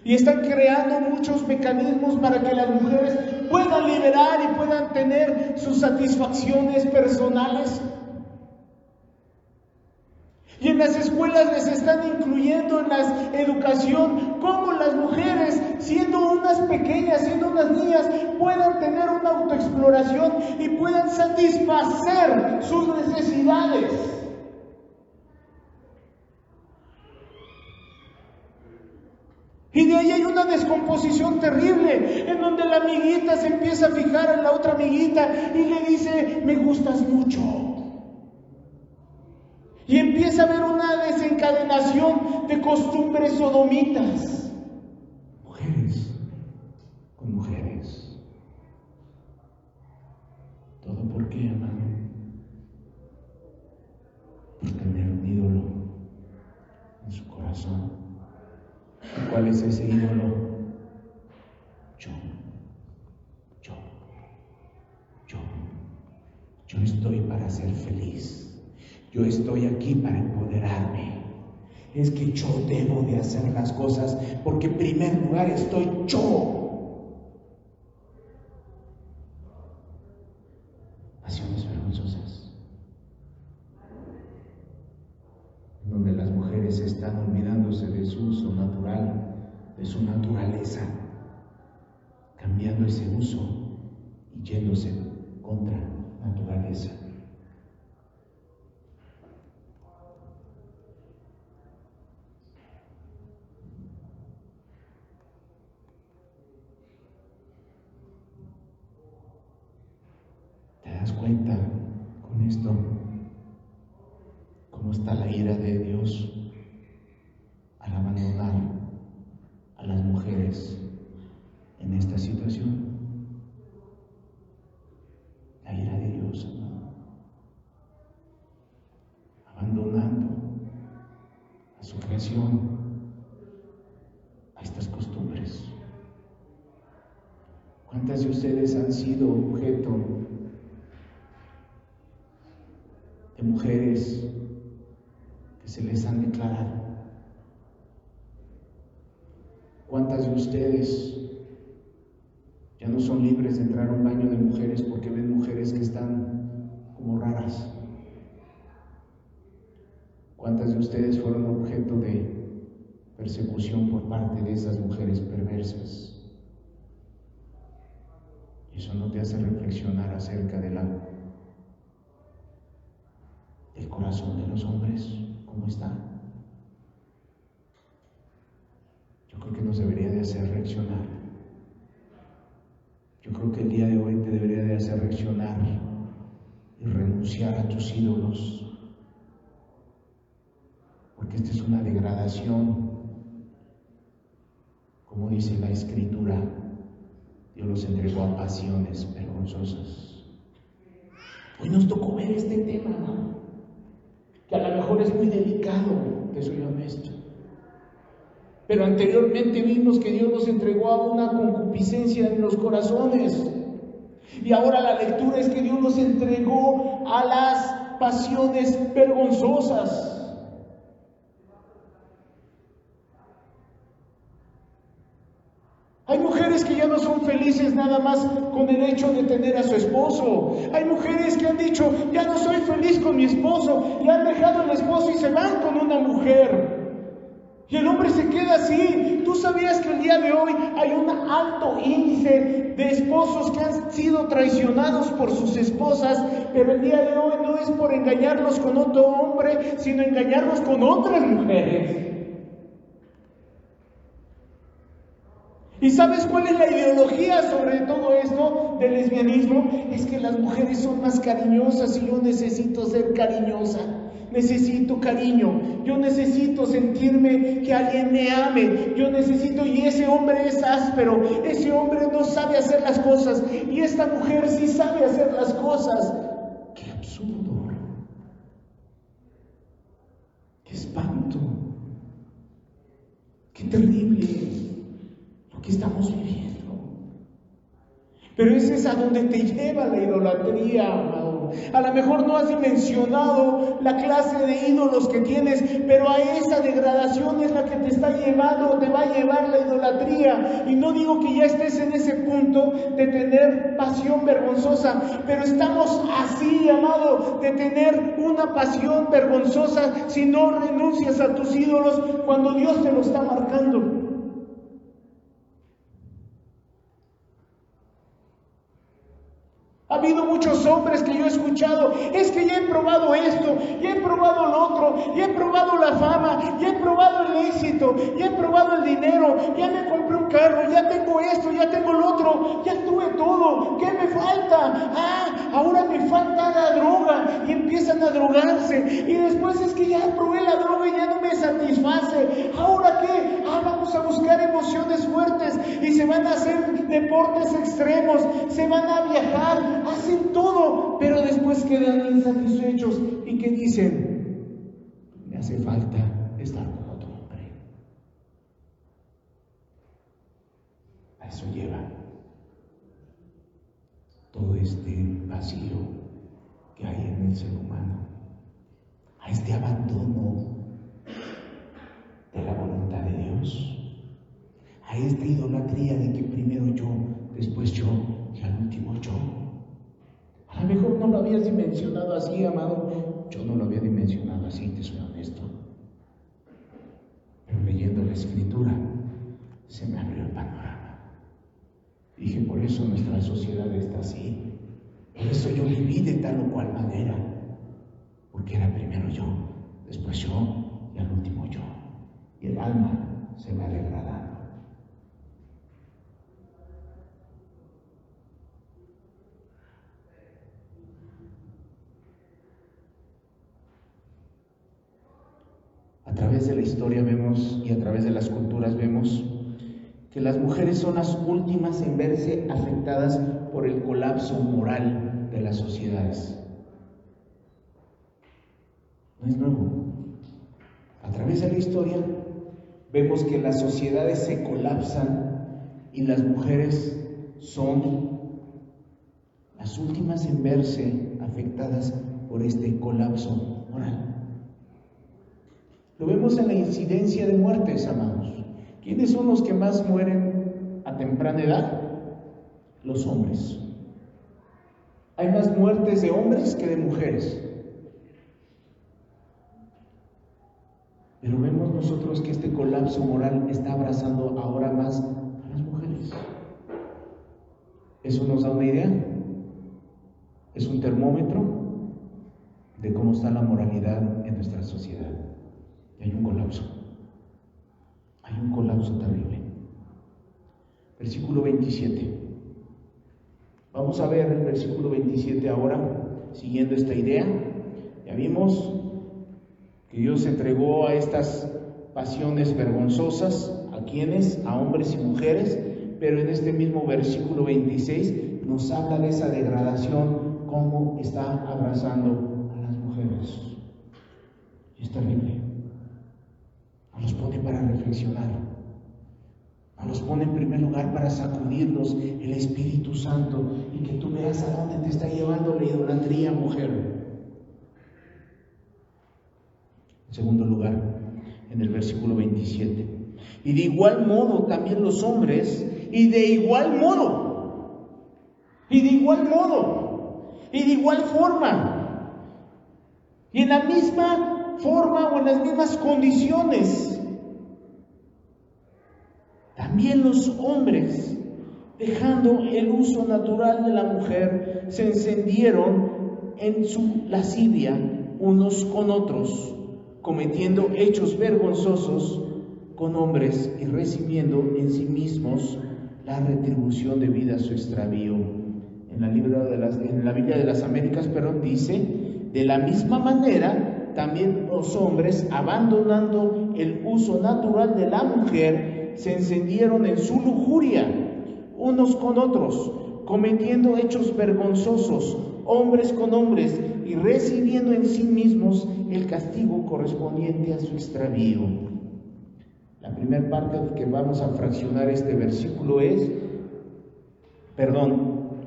Y están creando muchos mecanismos para que las mujeres puedan liberar y puedan tener sus satisfacciones personales. Y en las escuelas les están incluyendo en la educación cómo las mujeres, siendo unas pequeñas, siendo unas niñas, puedan tener una autoexploración y puedan satisfacer sus necesidades. Y de ahí hay una descomposición terrible, en donde la amiguita se empieza a fijar en la otra amiguita y le dice, me gustas mucho. Y empieza a haber una desencadenación de costumbres sodomitas. Mujeres con mujeres. ¿Todo por qué, hermano? ¿Cuál es ese ídolo? Yo estoy para ser feliz. Yo estoy aquí para empoderarme. Es que yo debo de hacer las cosas porque en primer lugar estoy yo. Pasiones vergonzosas, donde las mujeres están olvidándose de su uso natural, de su naturaleza, cambiando ese uso y yéndose contra naturaleza. ¿Te das cuenta con esto cómo está la ira de Dios al abandonar a las mujeres en esta situación? La ira de Dios, ¿no? Abandonando a su creación, a estas costumbres. ¿Cuántas de ustedes han sido objeto de mujeres que se les han declarado? ¿Cuántas de ustedes ya no son libres de entrar a un baño de mujeres porque ven mujeres que están como raras? ¿Cuántas de ustedes fueron objeto de persecución por parte de esas mujeres perversas? Y eso no te hace reflexionar acerca del corazón de los hombres, ¿cómo está? Yo creo que nos debería de hacer reaccionar. Yo creo que el día de hoy te debería de hacer reaccionar y renunciar a tus ídolos, porque esta es una degradación. Como dice la Escritura, Dios los entregó a pasiones vergonzosas. Hoy nos tocó ver este tema, ¿no? Que a lo mejor es muy delicado, te soy honesto. Pero anteriormente vimos que Dios nos entregó a una concupiscencia en los corazones. Y ahora la lectura es que Dios nos entregó a las pasiones vergonzosas. Hay mujeres que ya no son felices nada más con el hecho de tener a su esposo. Hay mujeres que han dicho, ya no soy feliz con mi esposo, y han dejado al esposo y se van con una mujer. Y el hombre se queda así. ¿Tú sabías que el día de hoy hay un alto índice de esposos que han sido traicionados por sus esposas, pero el día de hoy no es por engañarlos con otro hombre, sino engañarlos con otras mujeres? ¿Y sabes cuál es la ideología sobre todo esto del lesbianismo? Es que las mujeres son más cariñosas y yo necesito ser cariñosa. Necesito cariño, yo necesito sentirme que alguien me ame, yo necesito, y ese hombre es áspero, ese hombre no sabe hacer las cosas, y esta mujer sí sabe hacer las cosas. ¡Qué absurdo! ¡Qué espanto! ¡Qué terrible lo que estamos viviendo! Pero ese es a donde te lleva la idolatría, amado. A lo mejor no has dimensionado la clase de ídolos que tienes, pero a esa degradación es la que te está llevando, te va a llevar la idolatría. Y no digo que ya estés en ese punto de tener pasión vergonzosa, pero estamos así, amado, de tener una pasión vergonzosa si no renuncias a tus ídolos cuando Dios te lo está marcando. Ha habido muchos hombres que yo he escuchado, es que ya he probado esto, ya he probado lo otro, ya he probado la fama, ya he probado el éxito, ya he probado el dinero, ya me compré un carro, ya tengo esto, ya tengo lo otro, ya tuve todo, ¿qué me falta? Ahora me falta la droga, y empiezan a drogarse, y después es que ya probé la droga y ya no me satisface, ¿ahora qué? Vamos a buscar emociones fuertes, y se van a hacer deportes extremos, se van a viajar, hacen todo, pero después quedan insatisfechos. ¿Y qué dicen? Me hace falta estar con otro hombre. eso lleva todo este vacío que hay en el ser humano, a este abandono de la voluntad de Dios, a esta idolatría de que primero yo, después yo y al último yo. A lo mejor no lo habías dimensionado así, amado. Yo no lo había dimensionado así, te soy honesto. Pero leyendo la Escritura se me abrió el panorama. Dije, por eso nuestra sociedad está así. Por eso yo viví de tal o cual manera. Porque era primero yo, después yo y al último yo. Y el alma se va degradando. A través de la historia vemos y a través de las culturas vemos que las mujeres son las últimas en verse afectadas por el colapso moral de las sociedades. No es nuevo. A través de la historia vemos que las sociedades se colapsan y las mujeres son las últimas en verse afectadas por este colapso moral. Lo vemos en la incidencia de muertes, amados. ¿Quiénes son los que más mueren a temprana edad? Los hombres. Hay más muertes de hombres que de mujeres. Pero vemos nosotros que este colapso moral está abrazando ahora más a las mujeres. ¿Eso nos da una idea? Es un termómetro de cómo está la moralidad en nuestra sociedad. Y hay un colapso terrible. Versículo 27. Vamos a ver el versículo 27 ahora, siguiendo esta idea. Ya vimos que Dios entregó a estas pasiones vergonzosas, ¿a quiénes? A hombres y mujeres, pero en este mismo versículo 26 nos habla de esa degradación, cómo está abrazando a las mujeres. Y es terrible. Nos pone para reflexionar, nos pone en primer lugar para sacudirnos el Espíritu Santo y que tú veas a dónde te está llevando la idolatría, mujer. En segundo lugar, en el versículo 27, y de igual modo también los hombres, y de igual forma, y en la misma forma o en las mismas condiciones. También los hombres, dejando el uso natural de la mujer, se encendieron en su lascivia unos con otros, cometiendo hechos vergonzosos con hombres y recibiendo en sí mismos la retribución debida a su extravío. En la Biblia de las Américas, dice, de la misma manera, también los hombres, abandonando el uso natural de la mujer, se encendieron en su lujuria, unos con otros, cometiendo hechos vergonzosos, hombres con hombres, y recibiendo en sí mismos el castigo correspondiente a su extravío. La primera parte que vamos a fraccionar este versículo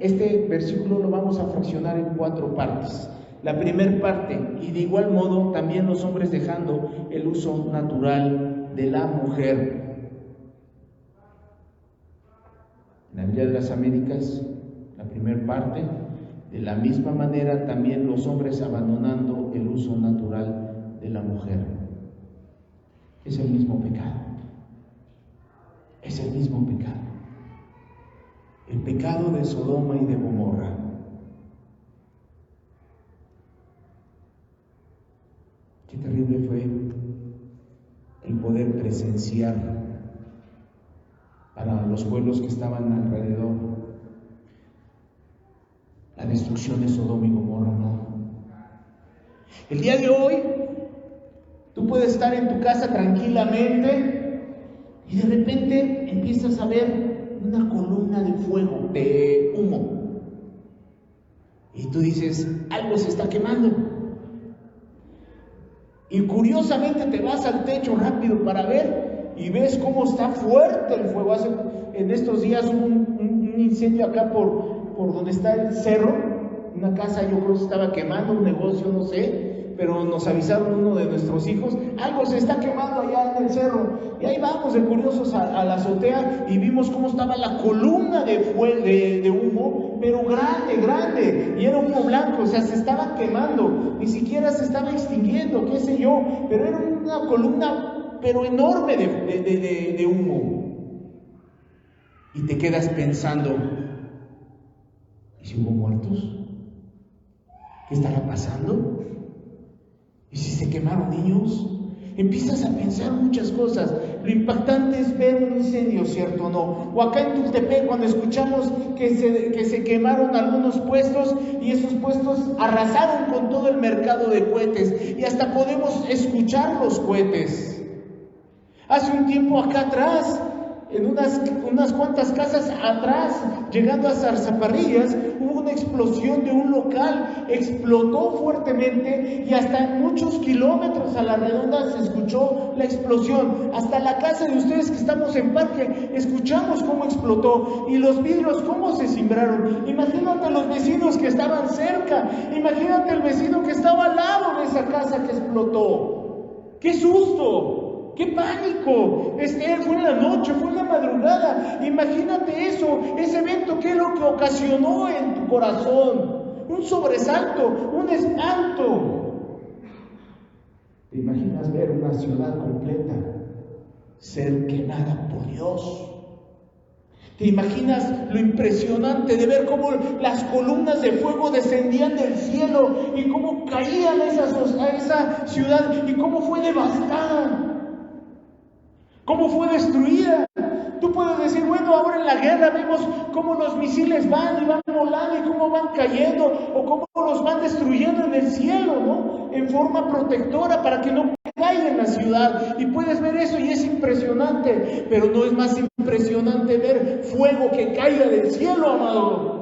este versículo lo vamos a fraccionar en 4 partes. La primera parte, y de igual modo también los hombres dejando el uso natural de la mujer. En la Biblia de las Américas, la primera parte, de la misma manera también los hombres abandonando el uso natural de la mujer. Es el mismo pecado. Es el mismo pecado. El pecado de Sodoma y de Gomorra. Qué terrible fue el poder presenciar para los pueblos que estaban alrededor la destrucción de Sodoma y Gomorra, ¿no? El día de hoy tú puedes estar en tu casa tranquilamente y de repente empiezas a ver una columna de fuego, de humo, y tú dices, algo se está quemando. Y curiosamente te vas al techo rápido para ver y ves cómo está fuerte el fuego. En estos días hubo un incendio acá por donde está el cerro, una casa, yo creo que se estaba quemando, un negocio, no sé, pero nos avisaron uno de nuestros hijos, algo se está quemando allá en el cerro, y ahí vamos de curiosos a la azotea, y vimos cómo estaba la columna de humo, pero grande, y era humo blanco, o sea, se estaba quemando, ni siquiera se estaba extinguiendo, qué sé yo, pero era una columna, pero enorme de humo. Y te quedas pensando, ¿y si hubo muertos? ¿Qué estará pasando? ¿Y si se quemaron niños? Empiezas a pensar muchas cosas. Lo impactante es ver un incendio, ¿cierto o no? O acá en Tuxtepec, cuando escuchamos que se quemaron algunos puestos y esos puestos arrasaron con todo el mercado de cohetes y hasta podemos escuchar los cohetes. Hace un tiempo acá atrás, en unas cuantas casas atrás, llegando a Zarzaparrillas, hubo una explosión de un local, explotó fuertemente y hasta en muchos kilómetros a la redonda se escuchó la explosión. Hasta la casa de ustedes que estamos en Parque, escuchamos cómo explotó y los vidrios cómo se cimbraron. Imagínate los vecinos que estaban cerca, imagínate el vecino que estaba al lado de esa casa que explotó. ¡Qué susto! ¡Qué pánico! Fue en la noche, fue en la madrugada. Imagínate eso, ese evento, ¿qué es lo que ocasionó en tu corazón? Un sobresalto, un espanto. ¿Te imaginas ver una ciudad completa ser quemada por Dios? ¿Te imaginas lo impresionante de ver cómo las columnas de fuego descendían del cielo y cómo caían a esa ciudad y cómo fue devastada? ¿Cómo fue destruida? Tú puedes decir, bueno, ahora en la guerra vemos cómo los misiles van y van volando y cómo van cayendo o cómo los van destruyendo en el cielo, ¿no? En forma protectora para que no caiga en la ciudad. Y puedes ver eso y es impresionante, pero no es más impresionante ver fuego que caiga del cielo, amado.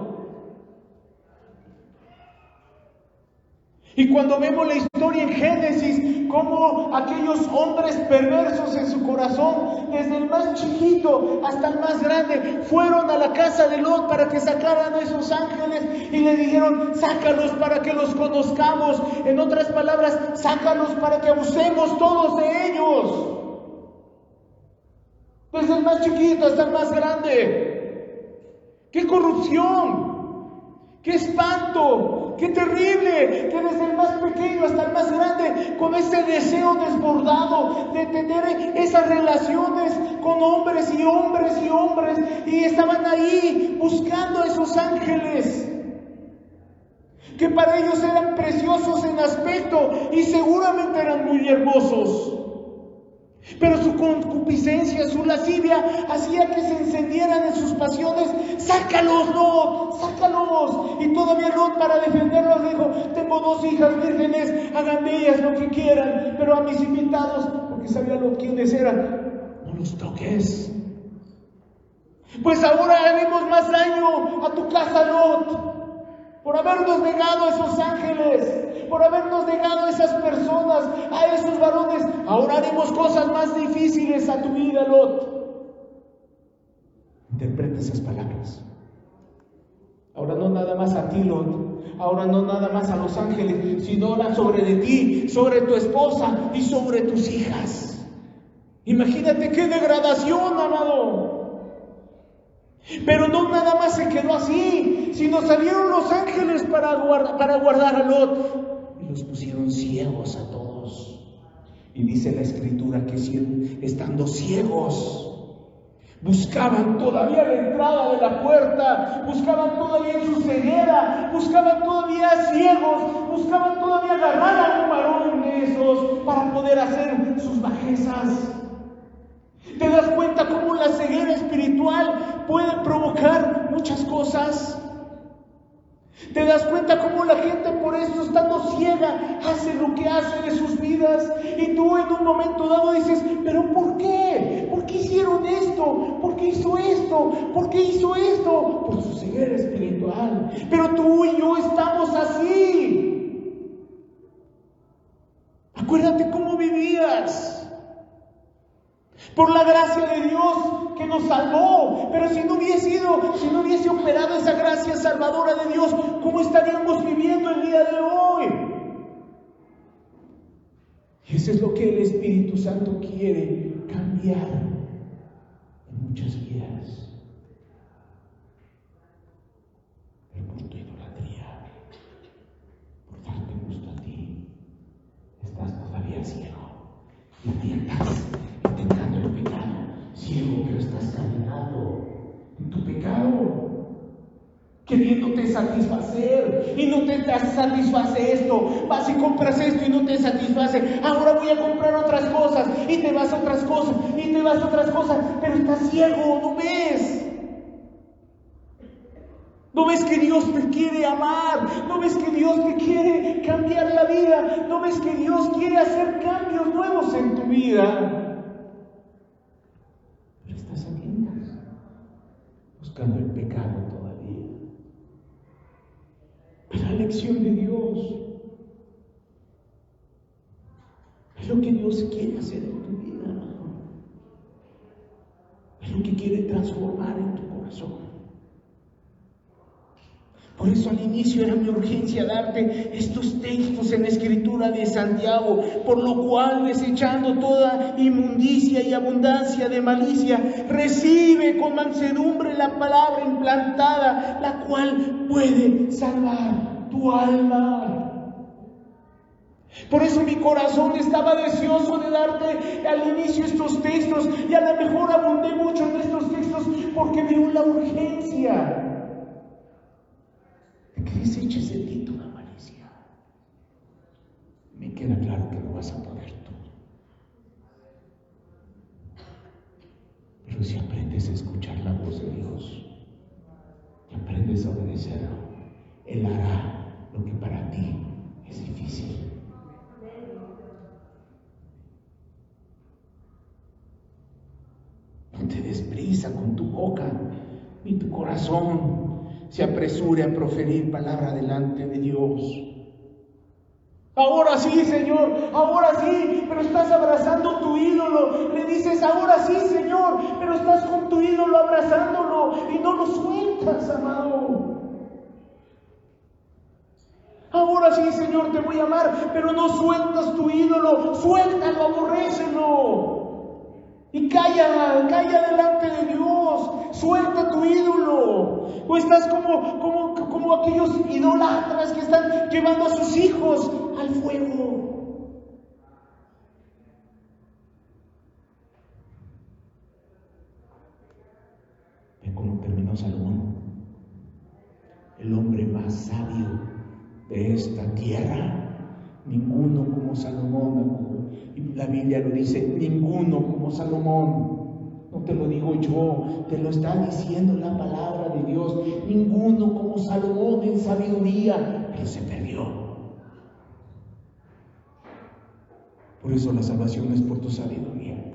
Y cuando vemos la historia en Génesis, cómo aquellos hombres perversos en su corazón, desde el más chiquito hasta el más grande, fueron a la casa de Lot para que sacaran a esos ángeles y le dijeron, sácalos para que los conozcamos. En otras palabras, sácalos para que abusemos todos de ellos. Desde el más chiquito hasta el más grande. ¡Qué corrupción! ¡Qué espanto! ¡Qué terrible! Que desde el más pequeño hasta el más grande, con ese deseo desbordado de tener esas relaciones con hombres, y estaban ahí buscando a esos ángeles, que para ellos eran preciosos en aspecto y seguramente eran muy hermosos. Pero su concupiscencia, su lascivia, hacía que se encendieran en sus pasiones. ¡Sácalos, Lot! ¡Sácalos! Y todavía Lot, para defenderlos, dijo, tengo 2 hijas vírgenes, hagan de ellas lo que quieran, pero a mis invitados, porque sabía Lot quiénes eran, no los toques. Pues ahora haremos más daño a tu casa, Lot, por habernos negado a esos ángeles, por habernos negado a esas personas, a esos varones. Ahora haremos cosas más difíciles a tu vida, Lot. Interpreta esas palabras. Ahora no nada más a ti, Lot. Ahora no nada más a los ángeles, sino ahora sobre de ti, sobre tu esposa y sobre tus hijas. Imagínate qué degradación, amado. Pero no nada más se quedó así, sino salieron los ángeles para guardar a Lot y los pusieron ciegos a todos. Y dice la Escritura que estando ciegos, buscaban todavía la entrada de la puerta, buscaban todavía en su ceguera, buscaban todavía ciegos, buscaban todavía agarrar a un varón de esos para poder hacer sus bajezas. ¿Te das cuenta cómo la ceguera espiritual puede provocar muchas cosas? ¿Te das cuenta cómo la gente, por eso estando ciega, hace lo que hace de sus vidas? Y tú en un momento dado dices, ¿pero por qué? ¿Por qué hicieron esto? ¿Por qué hizo esto? ¿Por qué hizo esto? Por su ceguera espiritual. Pero tú y yo estamos así. Acuérdate cómo vivías. Por la gracia de Dios que nos salvó. Pero si no hubiese operado esa gracia salvadora de Dios, ¿cómo estaríamos viviendo el día de hoy? Y eso es lo que el Espíritu Santo quiere cambiar en muchas vidas. Pero por tu idolatría, por darte gusto a ti, estás todavía ciego. Y aquí estás intentando el pecado. Ciego, pero estás caminando en tu pecado, queriéndote satisfacer, y no te satisface esto. Vas y compras esto y no te satisface. Ahora voy a comprar otras cosas, y te vas a otras cosas, y te vas a otras cosas, pero estás ciego, no ves. No ves que Dios te quiere amar, no ves que Dios te quiere cambiar la vida, no ves que Dios quiere hacer cambios nuevos en tu vida. Pero estás aquí, buscando el pecado todavía. Es la elección de Dios. Es lo que Dios quiere hacer en tu vida. Es lo que quiere transformar en tu corazón. Por eso al inicio era mi urgencia darte estos textos en la Escritura de Santiago, por lo cual, desechando toda inmundicia y abundancia de malicia, recibe con mansedumbre la palabra implantada, la cual puede salvar tu alma. Por eso mi corazón estaba deseoso de darte al inicio estos textos, y a lo mejor abundé mucho en estos textos porque veo la urgencia de que deseches de ti toda malicia. Me queda claro que no vas a poder tú. Pero si aprendes a escuchar la voz de Dios y aprendes a obedecerlo, Él hará lo que para ti es difícil. No te des prisa con tu boca, ni tu corazón se apresure a proferir palabra delante de Dios. Ahora sí, Señor, ahora sí, pero estás abrazando tu ídolo. Le dices, ahora sí, Señor, pero estás con tu ídolo abrazándolo y no lo sueltas, amado. Ahora sí, Señor, te voy a amar, pero no sueltas tu ídolo. Suéltalo, aborrécelo. Y calla delante de Dios. Suelta tu ídolo. O estás como aquellos idólatras que están llevando a sus hijos al fuego. Ve cómo terminó Salomón, el hombre más sabio de esta tierra. Ninguno como Salomón. Y la Biblia lo dice, ninguno como Salomón. No te lo digo yo, te lo está diciendo la palabra de Dios. Ninguno como Salomón en sabiduría, pero se perdió. Por eso la salvación no es por tu sabiduría.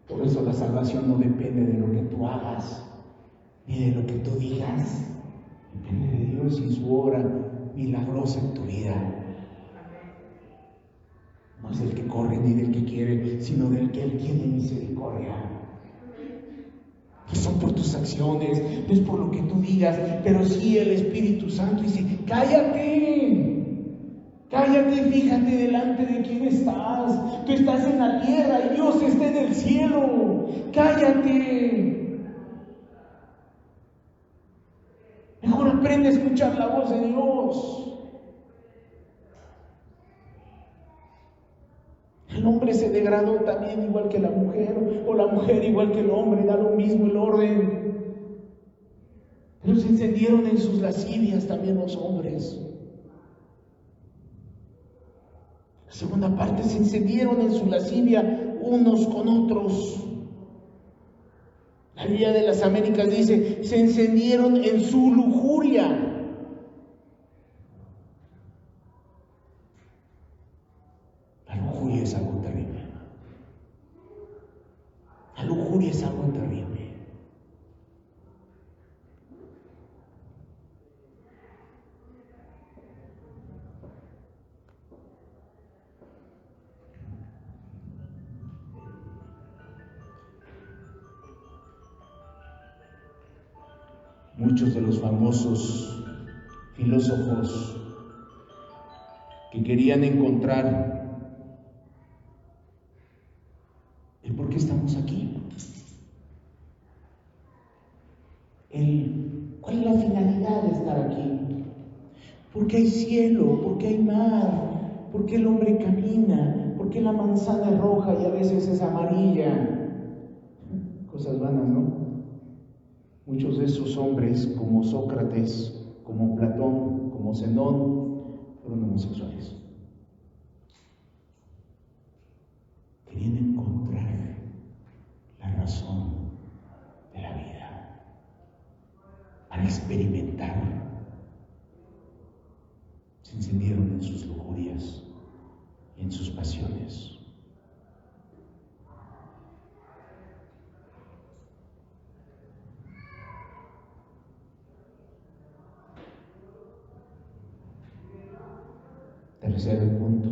Por eso la salvación no depende de lo que tú hagas, ni de lo que tú digas. Depende de Dios y su obra milagrosa en tu vida. No es del que corre ni del que quiere, sino del que Él tiene misericordia. No son por tus acciones, no es por lo que tú digas, pero sí el Espíritu Santo dice, cállate, cállate, fíjate delante de quién estás. Tú estás en la tierra y Dios está en el cielo. Cállate. Mejor aprende a escuchar la voz de Dios. El hombre se degradó también igual que la mujer, o la mujer igual que el hombre, da lo mismo el orden. Pero se encendieron en sus lascivias también los hombres. La segunda parte, se encendieron en su lascivia unos con otros. La Biblia de las Américas dice, se encendieron en su lujuria. La lujuria es algo terrible. La lujuria es algo terrible. Muchos de los famosos filósofos que querían encontrar el por qué estamos aquí, cuál es la finalidad de estar aquí, por qué hay cielo, por qué hay mar, por qué el hombre camina, por qué la manzana es roja y a veces es amarilla. Cosas vanas, ¿no? Muchos de esos hombres, como Sócrates, como Platón, como Zenón, fueron homosexuales. Querían encontrar la razón de la vida para experimentar. Se encendieron en sus lujurias y en sus pasiones. Tercer punto: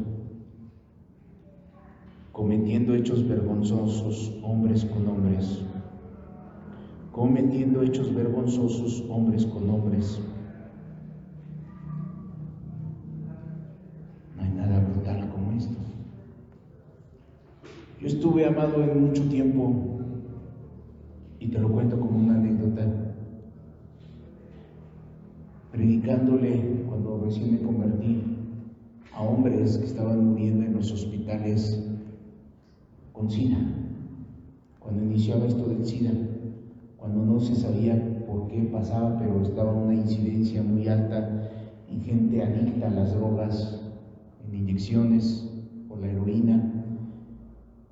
cometiendo hechos vergonzosos hombres con hombres. Cometiendo hechos vergonzosos hombres con hombres. No hay nada brutal como esto. Yo estuve amado en mucho tiempo, y te lo cuento como una anécdota, predicándole cuando recién me convertí a hombres que estaban muriendo en los hospitales con SIDA, cuando iniciaba esto del SIDA, cuando no se sabía por qué pasaba, pero estaba una incidencia muy alta en gente adicta a las drogas, en inyecciones, por la heroína,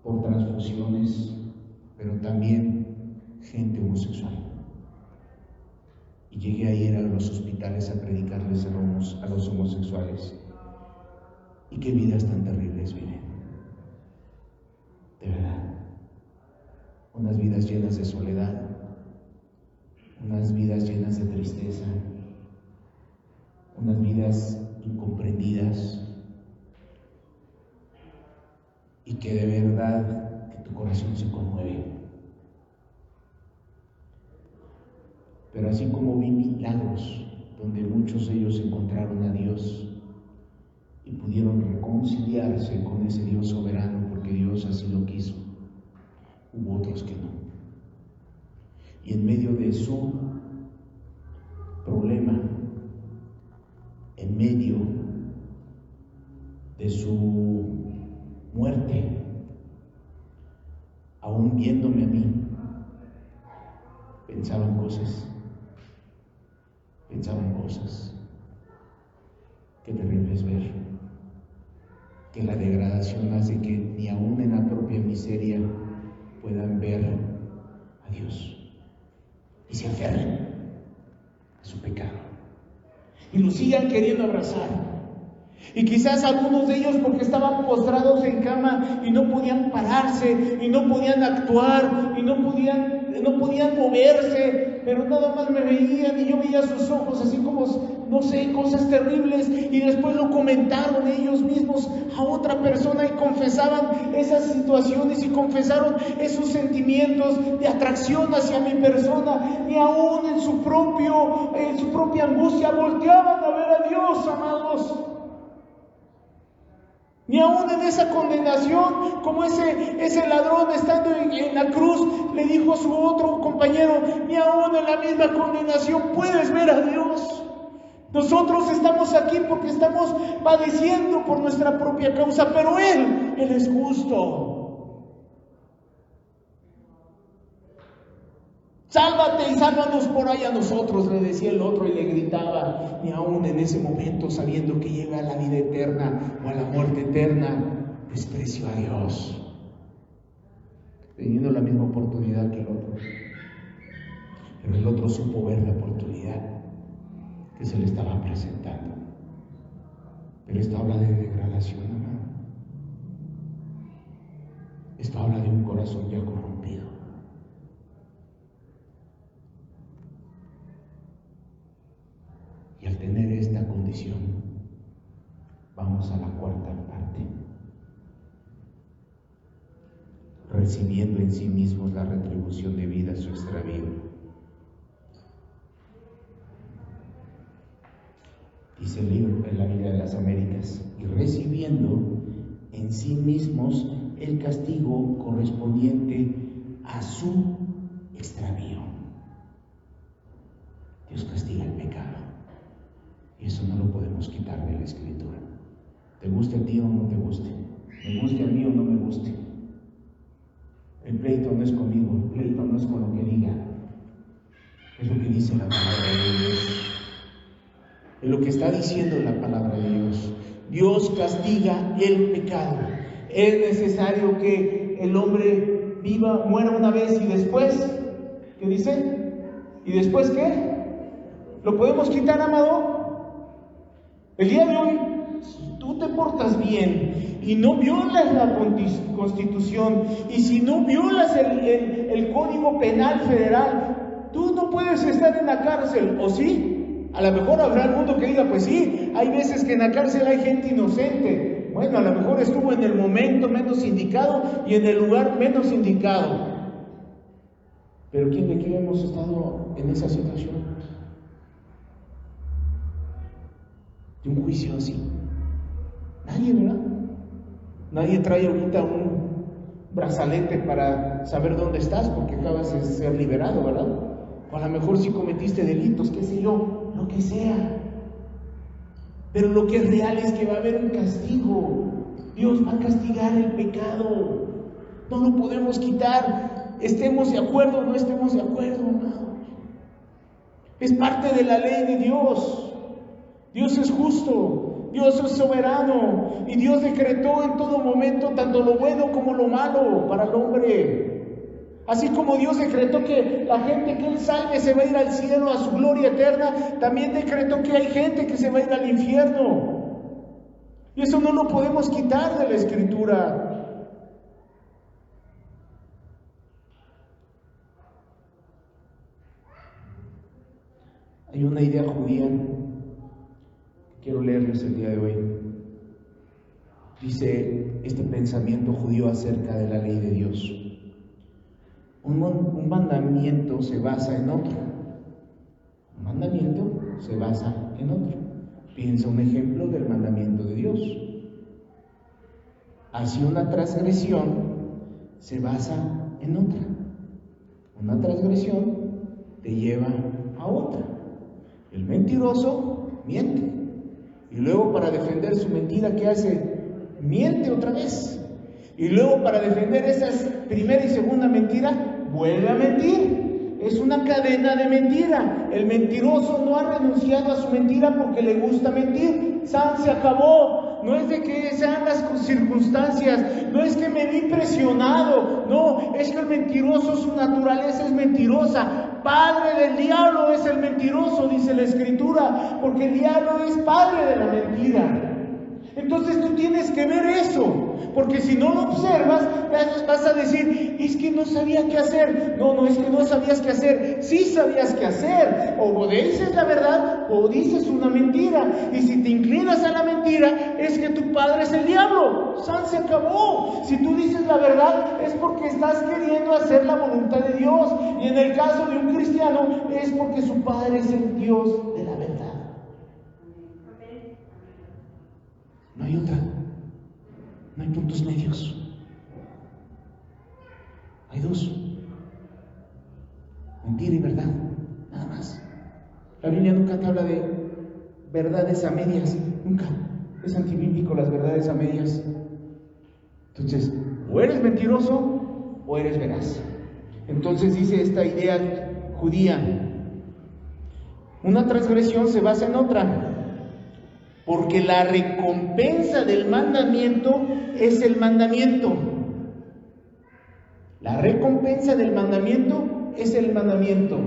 por transfusiones, pero también gente homosexual. Y llegué a ir a los hospitales a predicarles a los homosexuales. Y qué vidas tan terribles viven, de verdad. Unas vidas llenas de soledad, unas vidas llenas de tristeza, unas vidas incomprendidas, y que de verdad que tu corazón se conmueve. Pero así como vi milagros donde muchos de ellos encontraron a Dios y pudieron reconciliarse con ese Dios soberano porque Dios así lo quiso, hubo otros que no. Y en medio de su problema, en medio de su muerte, aún viéndome a mí, pensaban cosas. Qué terrible es ver que la degradación hace que ni aún en la propia miseria puedan ver a Dios y se aferren a su pecado y lo sigan queriendo abrazar. Y quizás algunos de ellos, porque estaban postrados en cama y no podían pararse y no podían actuar y no podían moverse, pero nada más me veían y yo veía sus ojos así como, no sé, cosas terribles, y después lo comentaron ellos mismos a otra persona y confesaban esas situaciones y confesaron esos sentimientos de atracción hacia mi persona, y aún en su propia angustia volteaban a ver a Dios, amados. Ni aún en esa condenación, como ese ladrón estando en la cruz, le dijo a su otro compañero, ni aún en la misma condenación puedes ver a Dios. Nosotros estamos aquí porque estamos padeciendo por nuestra propia causa, pero Él es justo. Sálvate y sálvanos por ahí a nosotros, le decía el otro, y le gritaba, ni aún en ese momento, sabiendo que llega a la vida eterna o a la muerte eterna, despreció a Dios, teniendo la misma oportunidad que el otro. Pero el otro supo ver la oportunidad que se le estaba presentando. Pero esto habla de degradación, amado. Esto habla de un corazón ya corrompido. Y al tener esta condición, vamos a la cuarta parte. Recibiendo en sí mismos la retribución debida a su extravío. dice el libro en la Biblia de las Américas, y recibiendo en sí mismos el castigo correspondiente a su extravío. Dios castiga el pecado, y eso no lo podemos quitar de la Escritura. Te guste a ti o no te guste, me guste a mí o no me guste. El pleito no es conmigo, el pleito no es con lo que diga, es lo que dice la palabra de Dios. Es lo que está diciendo la palabra de Dios. Dios castiga el pecado. Es necesario que el hombre viva, muera una vez y después, ¿qué dice? ¿Y después qué? ¿Lo podemos quitar, amado? El día de hoy, si tú te portas bien y no violas la Constitución, y si no violas el Código Penal Federal, tú no puedes estar en la cárcel, ¿o sí? A lo mejor habrá alguno que diga, pues sí, hay veces que en la cárcel hay gente inocente. Bueno, a lo mejor estuvo en el momento menos indicado y en el lugar menos indicado. Pero ¿quién de qué hemos estado en esa situación? De un juicio así. Nadie, ¿verdad? Nadie trae ahorita un brazalete para saber dónde estás porque acabas de ser liberado, ¿verdad? O a lo mejor si cometiste delitos, qué sé yo, lo que sea. Pero lo que es real es que va a haber un castigo. Dios va a castigar el pecado. No lo podemos quitar. Estemos de acuerdo o no estemos de acuerdo, amados. Es parte de la ley de Dios. Dios es justo, Dios es soberano, y Dios decretó en todo momento tanto lo bueno como lo malo para el hombre. Así como Dios decretó que la gente que Él salve se va a ir al cielo a su gloria eterna, también decretó que hay gente que se va a ir al infierno. Y eso no lo podemos quitar de la Escritura. Hay una idea judía que quiero leerles el día de hoy. Dice este pensamiento judío acerca de la ley de Dios. Un mandamiento se basa en otro. Un mandamiento se basa en otro. Piensa un ejemplo del mandamiento de Dios. Así una transgresión se basa en otra. Una transgresión te lleva a otra. El mentiroso miente. Y luego para defender su mentira, ¿qué hace? Miente otra vez. Y luego para defender esa primera y segunda mentira, vuelve a mentir. Es una cadena de mentira. El mentiroso no ha renunciado a su mentira porque le gusta mentir. Se acabó. No es de que sean las circunstancias, no es que me vi presionado, no, es que el mentiroso, su naturaleza es mentirosa. Padre del diablo es el mentiroso, dice la Escritura, porque el diablo es padre de la mentira. Entonces tú tienes que ver eso, porque si no lo observas, vas a decir, es que no sabía qué hacer. No, es que no sabías qué hacer. Sí sabías qué hacer. O dices la verdad o dices una mentira. Y si te inclinas a la mentira, es que tu padre es el diablo. Se acabó. Si tú dices la verdad, es porque estás queriendo hacer la voluntad de Dios. Y en el caso de un cristiano, es porque su padre es el Dios de la verdad. No hay otra. No hay puntos medios. Hay dos. Mentira y verdad. Nada más. La Biblia nunca te habla de verdades a medias. Nunca. Es antibíblico las verdades a medias. Entonces, o eres mentiroso o eres veraz. Entonces dice esta idea judía. Una transgresión se basa en otra. Porque la recompensa del mandamiento es el mandamiento. La recompensa del mandamiento es el mandamiento.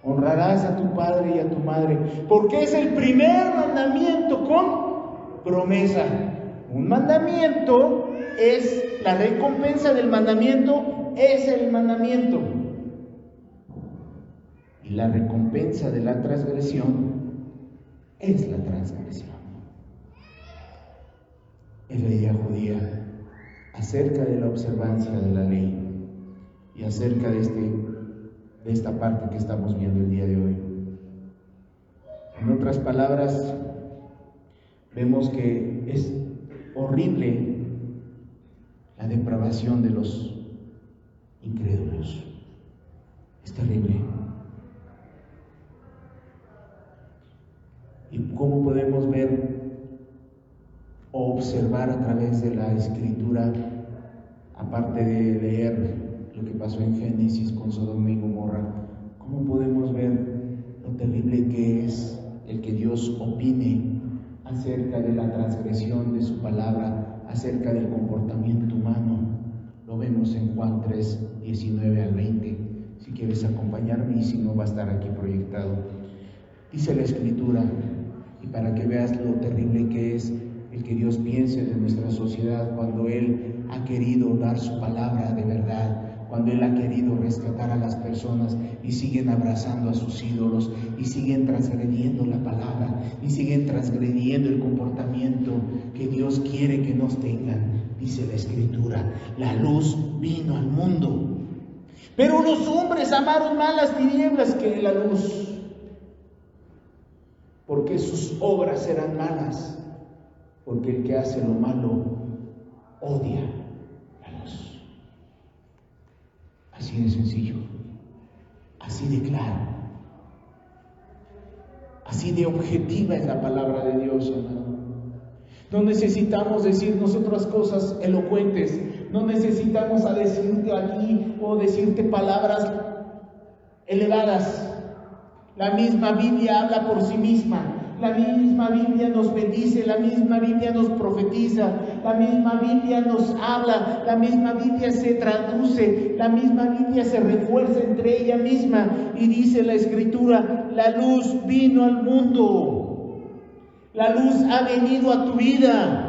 Honrarás a tu padre y a tu madre. Porque es el primer mandamiento con promesa. Un mandamiento es la recompensa del mandamiento, es el mandamiento. Y la recompensa de la transgresión es la transgresión. Es la idea judía acerca de la observancia de la ley y acerca de esta parte que estamos viendo el día de hoy. En otras palabras, vemos que es horrible la depravación de los incrédulos. Es terrible. ¿Y cómo podemos ver o observar a través de la Escritura, aparte de leer lo que pasó en Génesis con Sodoma y Gomorra? ¿Cómo podemos ver lo terrible que es el que Dios opine acerca de la transgresión de su palabra, acerca del comportamiento humano? Lo vemos en Juan 3, 19 al 20. Si quieres acompañarme, y si no, va a estar aquí proyectado. Dice la Escritura, y para que veas lo terrible que es el que Dios piense de nuestra sociedad cuando Él ha querido dar su palabra de verdad, cuando Él ha querido rescatar a las personas y siguen abrazando a sus ídolos y siguen transgrediendo la palabra y siguen transgrediendo el comportamiento que Dios quiere que nos tengan. Dice la Escritura, la luz vino al mundo, pero los hombres amaron más las tinieblas que la luz, porque sus obras eran malas, porque el que hace lo malo odia la luz. Así de sencillo, así de claro, así de objetiva es la palabra de Dios, hermano. No necesitamos decir nosotras cosas elocuentes, no necesitamos a decirte aquí o decirte palabras elevadas. La misma Biblia habla por sí misma. La misma Biblia nos bendice, la misma Biblia nos profetiza, la misma Biblia nos habla, la misma Biblia se traduce, la misma Biblia se refuerza entre ella misma. Y dice la Escritura, la luz vino al mundo. La luz ha venido a tu vida.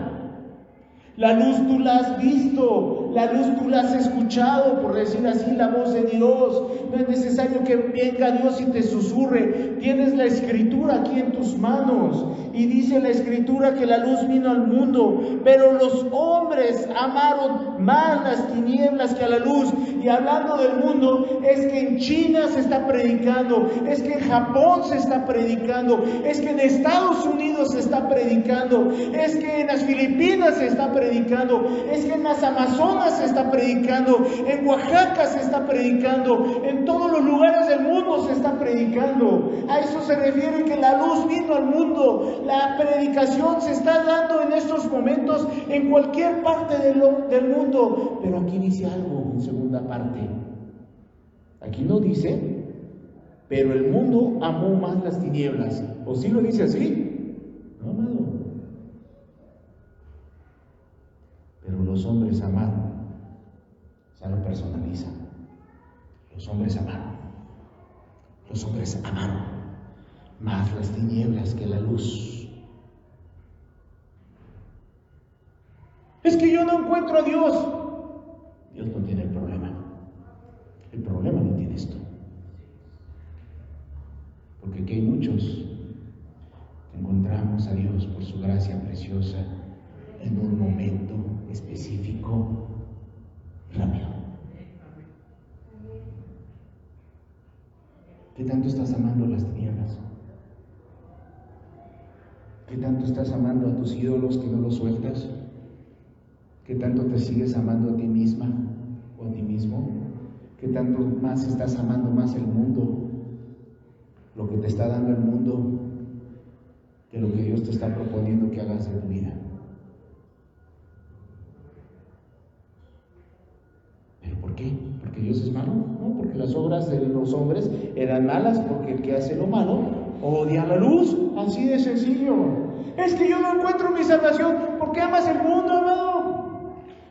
La luz tú la has visto, la luz tú la has escuchado, por decir así, la voz de Dios. No es necesario que venga Dios y te susurre. Tienes la Escritura aquí en tus manos. Y dice la Escritura que la luz vino al mundo, pero los hombres amaron más las tinieblas que a la luz. Y hablando del mundo, es que en China se está predicando, es que en Japón se está predicando, es que en Estados Unidos se está predicando, es que en las Filipinas se está predicando, es que en las Amazonas se está predicando, en Oaxaca se está predicando, en todos los lugares del mundo se está predicando. A eso se refiere que la luz vino al mundo. La predicación se está dando en estos momentos en cualquier parte del mundo. Pero aquí dice algo en segunda parte. Aquí no dice, pero el mundo amó más las tinieblas. ¿O sí lo dice así? No, amado. Pero los hombres amaron. O sea, lo personalizan. Los hombres amaron. Los hombres amaron más las tinieblas que la luz. Es que yo no encuentro a Dios. Dios no tiene el problema. El problema lo tienes tú. Porque aquí hay muchos que encontramos a Dios por su gracia preciosa en un momento específico, rápido. ¿Qué tanto estás amando las tinieblas? ¿Qué tanto estás amando a tus ídolos que no los sueltas? ¿Qué tanto te sigues amando a ti misma o a ti mismo? ¿Qué tanto más estás amando más el mundo? Lo que te está dando el mundo, que lo que Dios te está proponiendo que hagas en tu vida. ¿Pero por qué? ¿Porque Dios es malo? No, porque las obras de los hombres eran malas, porque el que hace lo malo odia la luz. Así de sencillo. Es que yo no encuentro mi salvación. ¿Por qué amas el mundo, amado?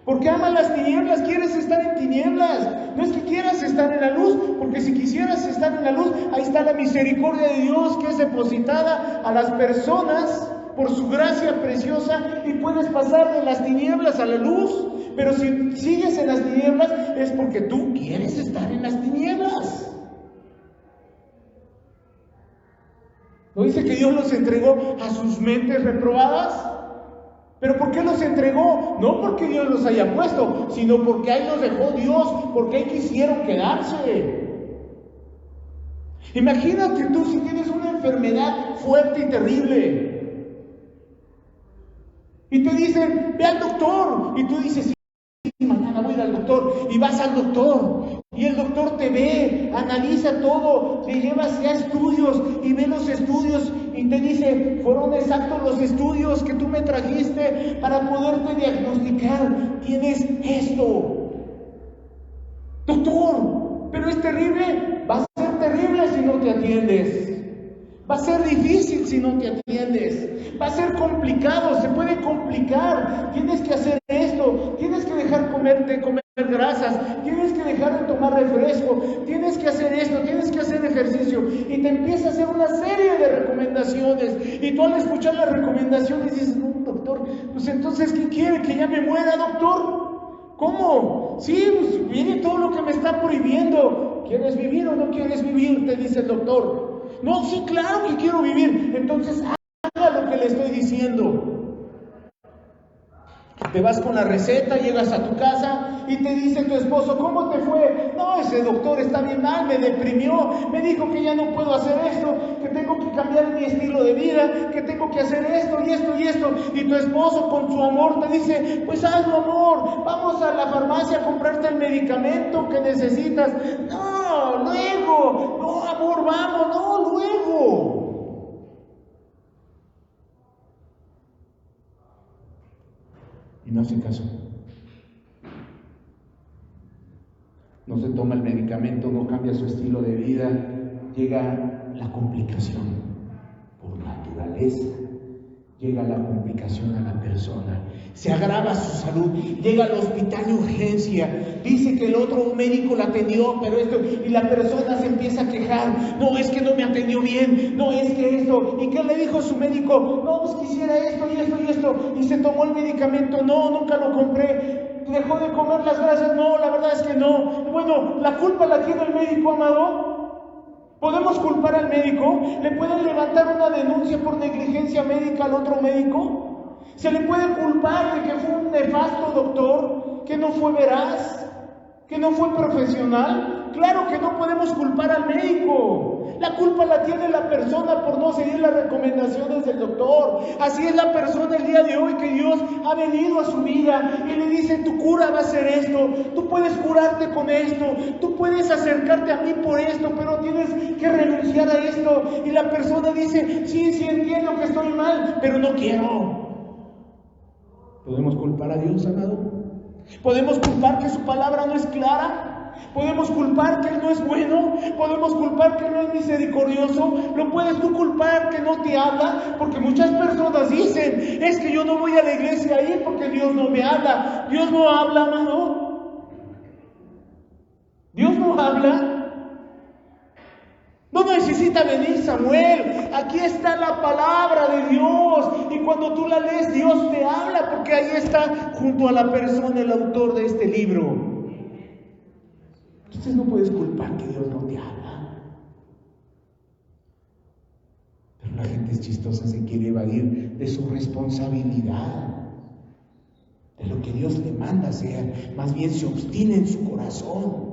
¿Por qué amas las tinieblas? ¿Quieres estar en tinieblas? No es que quieras estar en la luz, porque si quisieras estar en la luz, ahí está la misericordia de Dios que es depositada a las personas por su gracia preciosa y puedes pasar de las tinieblas a la luz. Pero si sigues en las tinieblas es porque tú quieres estar en las tinieblas. ¿No dice que Dios los entregó a sus mentes reprobadas? ¿Pero por qué los entregó? No porque Dios los haya puesto, sino porque ahí los dejó Dios, porque ahí quisieron quedarse. Imagínate tú si tienes una enfermedad fuerte y terrible y te dicen, ve al doctor, y tú dices, sí, mañana voy a ir al doctor, y vas al doctor, y el doctor te ve, analiza todo, te llevas ya estudios y ve los estudios y te dice, fueron exactos los estudios que tú me trajiste para poderte diagnosticar, tienes esto. Doctor, pero es terrible, va a ser terrible si no te atiendes. Va a ser difícil si no te atiendes. Va a ser complicado, se puede complicar. Tienes que hacer esto, tienes que dejar de comer grasas, tienes que dejar de tomar refresco, tienes que hacer esto, tienes que hacer ejercicio. Y te empieza a hacer una serie de recomendaciones. Y tú al escuchar las recomendaciones dices, no, doctor, pues entonces, ¿qué quiere? ¿Que ya me muera, doctor? ¿Cómo? Sí, pues viene todo lo que me está prohibiendo. ¿Quieres vivir o no quieres vivir? Te dice el doctor. No, sí, claro que quiero vivir. Entonces haga lo que le estoy diciendo. Te vas con la receta, llegas a tu casa y te dice tu esposo, ¿cómo te fue? No, ese doctor está bien mal, me deprimió, me dijo que ya no puedo hacer esto, que tengo que cambiar mi estilo de vida, que tengo que hacer esto y esto y esto. Y tu esposo con su amor te dice, pues hazlo, amor, vamos a la farmacia a comprarte el medicamento que necesitas. No, luego, no, amor, vamos, no, luego. Y no hace caso. No se toma el medicamento, no cambia su estilo de vida, llega la complicación por naturaleza. Llega la complicación a la persona, se agrava su salud, llega al hospital de urgencia, dice que el otro médico la atendió, pero esto, y la persona se empieza a quejar, no, es que no me atendió bien, no, es que esto, ¿y qué le dijo su médico? No, pues quisiera esto y esto y esto, y se tomó el medicamento, no, nunca lo compré, dejó de comer las grasas, no, la verdad es que no. Bueno, ¿la culpa la tiene el médico, amado? ¿Podemos culpar al médico? ¿Le pueden levantar una denuncia por negligencia médica al otro médico? ¿Se le puede culpar de que fue un nefasto doctor, que no fue veraz, que no fue profesional? Claro que no podemos culpar al médico. La culpa la tiene la persona por no seguir las recomendaciones del doctor. Así es la persona el día de hoy, que Dios ha venido a su vida y le dice, tu cura va a ser esto, tú puedes curarte con esto, tú puedes acercarte a mí por esto, pero tienes que renunciar a esto. Y la persona dice, sí, entiendo que estoy mal, pero no quiero. ¿Podemos culpar a Dios, amado? ¿Podemos culpar que su palabra no es clara? ¿Podemos culpar que Él no es bueno? ¿Podemos culpar que no es misericordioso? ¿Lo puedes tú culpar que no te habla? Porque muchas personas dicen, es que yo no voy a la iglesia ahí porque Dios no me habla. Dios no habla, amado. Dios no habla. No necesita venir Samuel, aquí está la palabra de Dios, y cuando tú la lees, Dios te habla, porque ahí está junto a la persona, el autor de este libro. Entonces no puedes culpar que Dios no te habla. Pero la gente es chistosa, se quiere evadir de su responsabilidad, de lo que Dios le manda hacer, más bien se obstina en su corazón.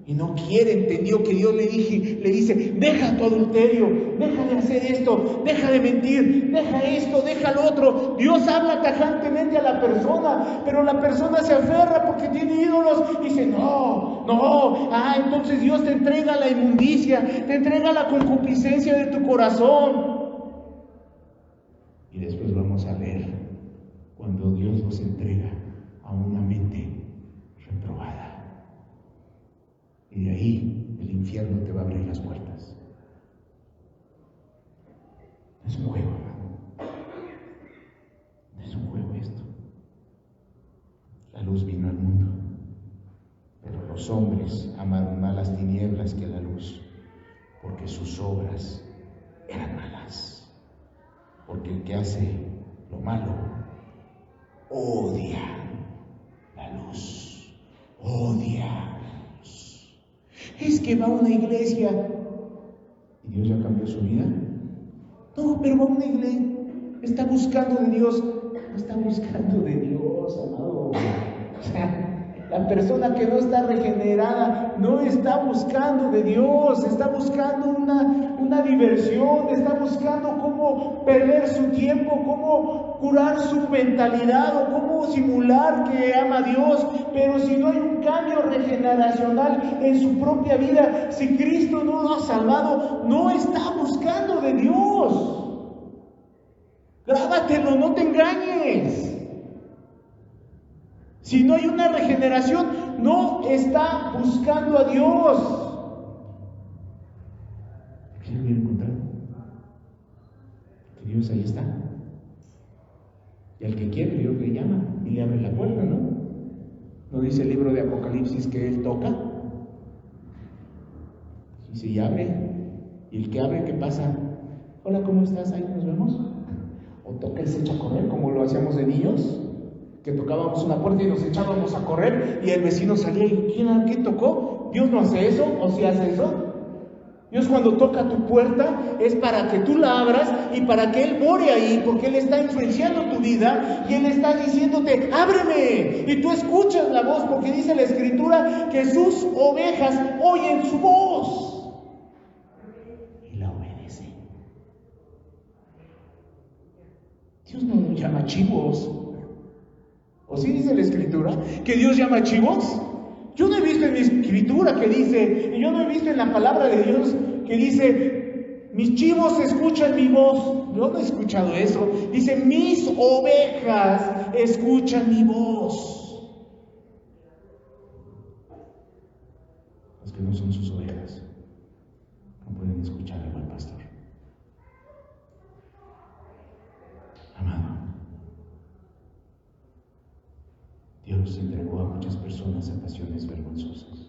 Y no quiere, entendió que Dios le dice, deja tu adulterio, deja de hacer esto, deja de mentir, deja esto, deja lo otro. Dios habla tajantemente a la persona, pero la persona se aferra porque tiene ídolos y dice, no, entonces Dios te entrega la inmundicia, te entrega la concupiscencia de tu corazón. Y después vamos a leer cuando Dios nos entrega a una mente reprobada. Y de ahí el infierno te va a abrir las puertas. No es un juego, hermano. No es un juego esto. La luz vino al mundo, pero los hombres amaron más las tinieblas que la luz, porque sus obras eran malas. Porque el que hace lo malo odia la luz, odia. Es que va a una iglesia y Dios ya cambió su vida. No, pero va a una iglesia, está buscando de Dios, no está buscando de Dios, amado. O sea, La persona que no está regenerada no está buscando de Dios, está buscando una diversión, está buscando cómo perder su tiempo, cómo curar su mentalidad o cómo simular que ama a Dios. Pero si no hay un cambio regeneracional en su propia vida, si Cristo no lo ha salvado, no está buscando de Dios. Grábatelo, no te engañes. Si no hay una regeneración, no está buscando a Dios. ¿Qué le hubiera encontrado? Que Dios ahí está. Y al que quiere, Dios le llama y le abre la puerta, ¿no? ¿No dice el libro de Apocalipsis que Él toca? Y se abre. Y el que abre, ¿qué pasa? Hola, ¿cómo estás? Ahí nos vemos. O toca y se echa a correr, como lo hacíamos de niños, que tocábamos una puerta y nos echábamos a correr y el vecino salía y ¿quién tocó? Dios no hace eso, ¿o sí hace eso? Dios cuando toca tu puerta es para que tú la abras y para que Él more ahí, porque Él está influenciando tu vida y Él está diciéndote, ábreme, y tú escuchas la voz, porque dice la Escritura que sus ovejas oyen su voz y la obedecen. Dios no llama chivos. ¿O sí dice la Escritura que Dios llama chivos? Yo no he visto en mi Escritura que dice, y yo no he visto en la palabra de Dios que dice, mis chivos escuchan mi voz. Yo no he escuchado eso. Dice, mis ovejas escuchan mi voz. Los que no son sus ovejas no pueden escuchar al buen pastor. Amado, Dios entregó a muchas personas a pasiones vergonzosas.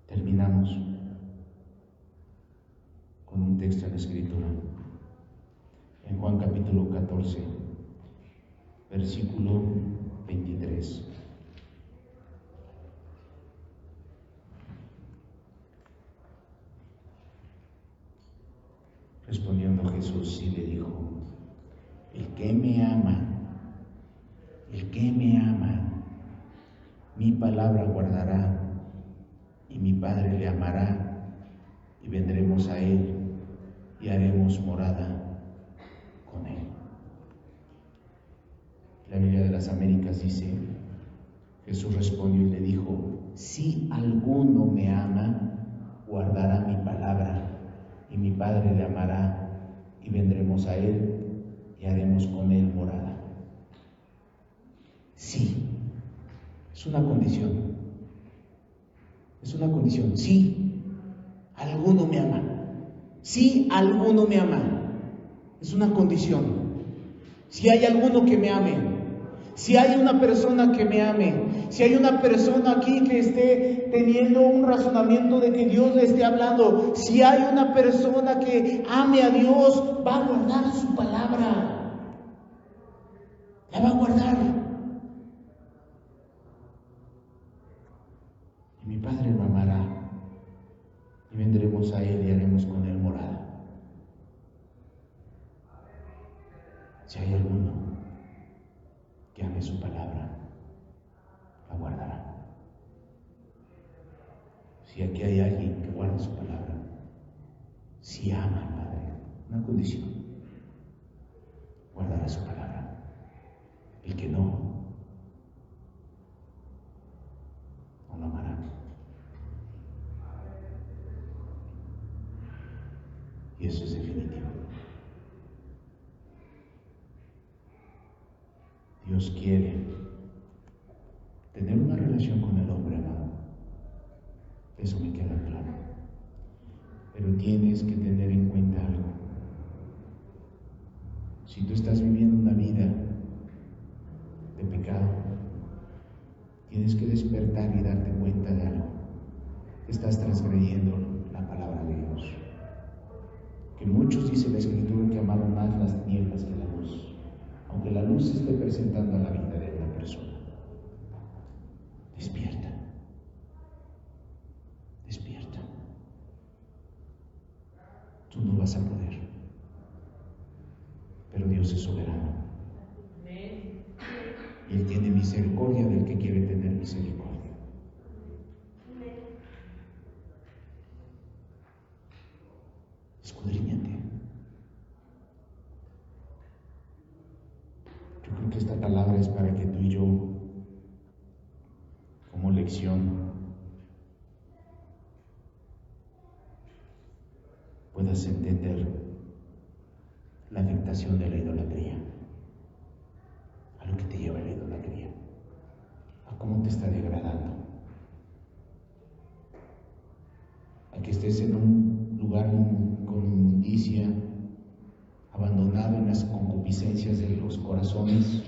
Terminamos con un texto en la Escritura, en Juan capítulo 14, versículo 23. Respondiendo Jesús y le dijo, el que me ama, mi palabra guardará, y mi Padre le amará, y vendremos a Él, y haremos morada con Él. La Biblia de las Américas dice, Jesús respondió y le dijo, si alguno me ama, guardará mi palabra, y mi Padre le amará, y vendremos a Él, y haremos con Él morada. Sí, es una condición. Es una condición. Sí, alguno me ama. Sí, alguno me ama. Es una condición. Si hay alguno que me ame, si hay una persona que me ame, si hay una persona aquí que esté teniendo un razonamiento de que Dios le esté hablando, si hay una persona que ame a Dios, va a guardar su palabra. La va a guardar. Y mi Padre lo amará, y vendremos a Él y haremos con Él morada. Si hay alguno que ame su palabra, la guardará. Si aquí hay alguien que guarda su palabra, si ama al Padre, una condición, guardará su palabra. El que no lo amará. Y eso es definitivo. Dios quiere tener una relación con el hombre, amado. Eso me queda claro. Pero tienes que tener en cuenta algo. Si tú estás viviendo una vida de pecado, tienes que despertar y darte cuenta de algo. Estás transgrediendo la palabra de Dios. Que muchos, dice la Escritura, que amaron más las tinieblas que la luz, aunque la luz se esté presentando a la vida de una persona. Despierta. Despierta. Tú no vas a poder. pero Dios es soberano. Y Él tiene misericordia del que quiere tener misericordia. Escudriñate. Yo creo que esta palabra es para que tú y yo, como lección, puedas entender la afectación de la idolatría, a lo que te lleva la idolatría, a cómo te está degradando, a que estés en un lugar con inmundicia, abandonado en las concupiscencias de los corazones.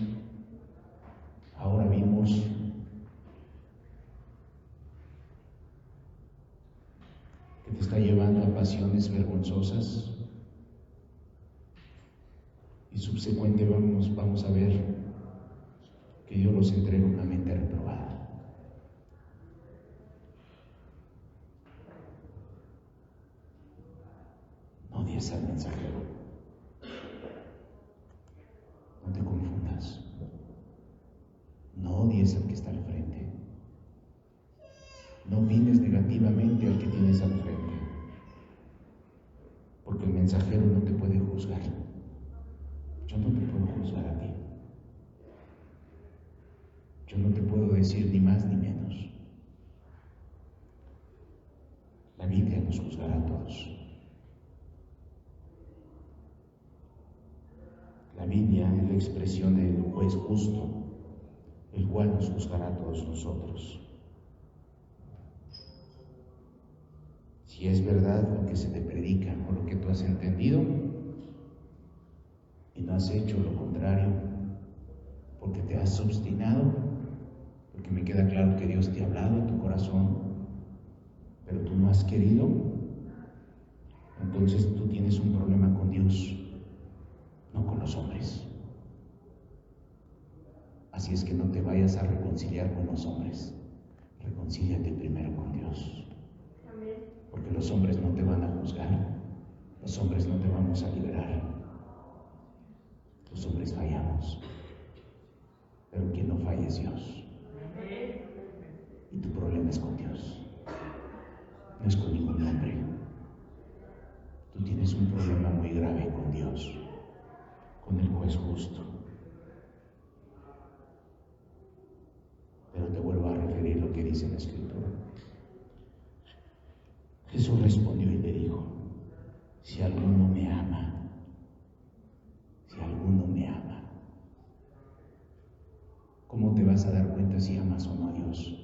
Ahora vimos que te está llevando a pasiones vergonzosas, y subsecuente vamos a ver que Dios los entrega una mente reprobada. No odies al mensajero, no te confundas, no odies al que está al frente, no opines negativamente al que tienes al frente, porque el mensajero no te puede juzgar. Yo no te puedo juzgar a ti. Yo no te puedo decir ni más ni menos. La Biblia nos juzgará a todos. La Biblia es la expresión del juez justo, el cual nos juzgará a todos nosotros. Si es verdad lo que se te predica o lo que tú has entendido y no has hecho lo contrario, porque te has obstinado, porque me queda claro que Dios te ha hablado a tu corazón, pero tú no has querido, entonces tú tienes un problema con Dios, no con los hombres. Así es que no te vayas a reconciliar con los hombres, reconcíliate primero con Dios. Porque los hombres no te van a juzgar, los hombres no te vamos a liberar. Los hombres fallamos, pero quien no falla es Dios. Y tu problema es con Dios, no es con ningún hombre. Tú tienes un problema muy grave con Dios, con el juez justo. Pero te vuelvo a referir lo que dice la Escritura. Jesús respondió y le dijo: si alguno me ama, ¿cómo te vas a dar cuenta si amas o no a Dios?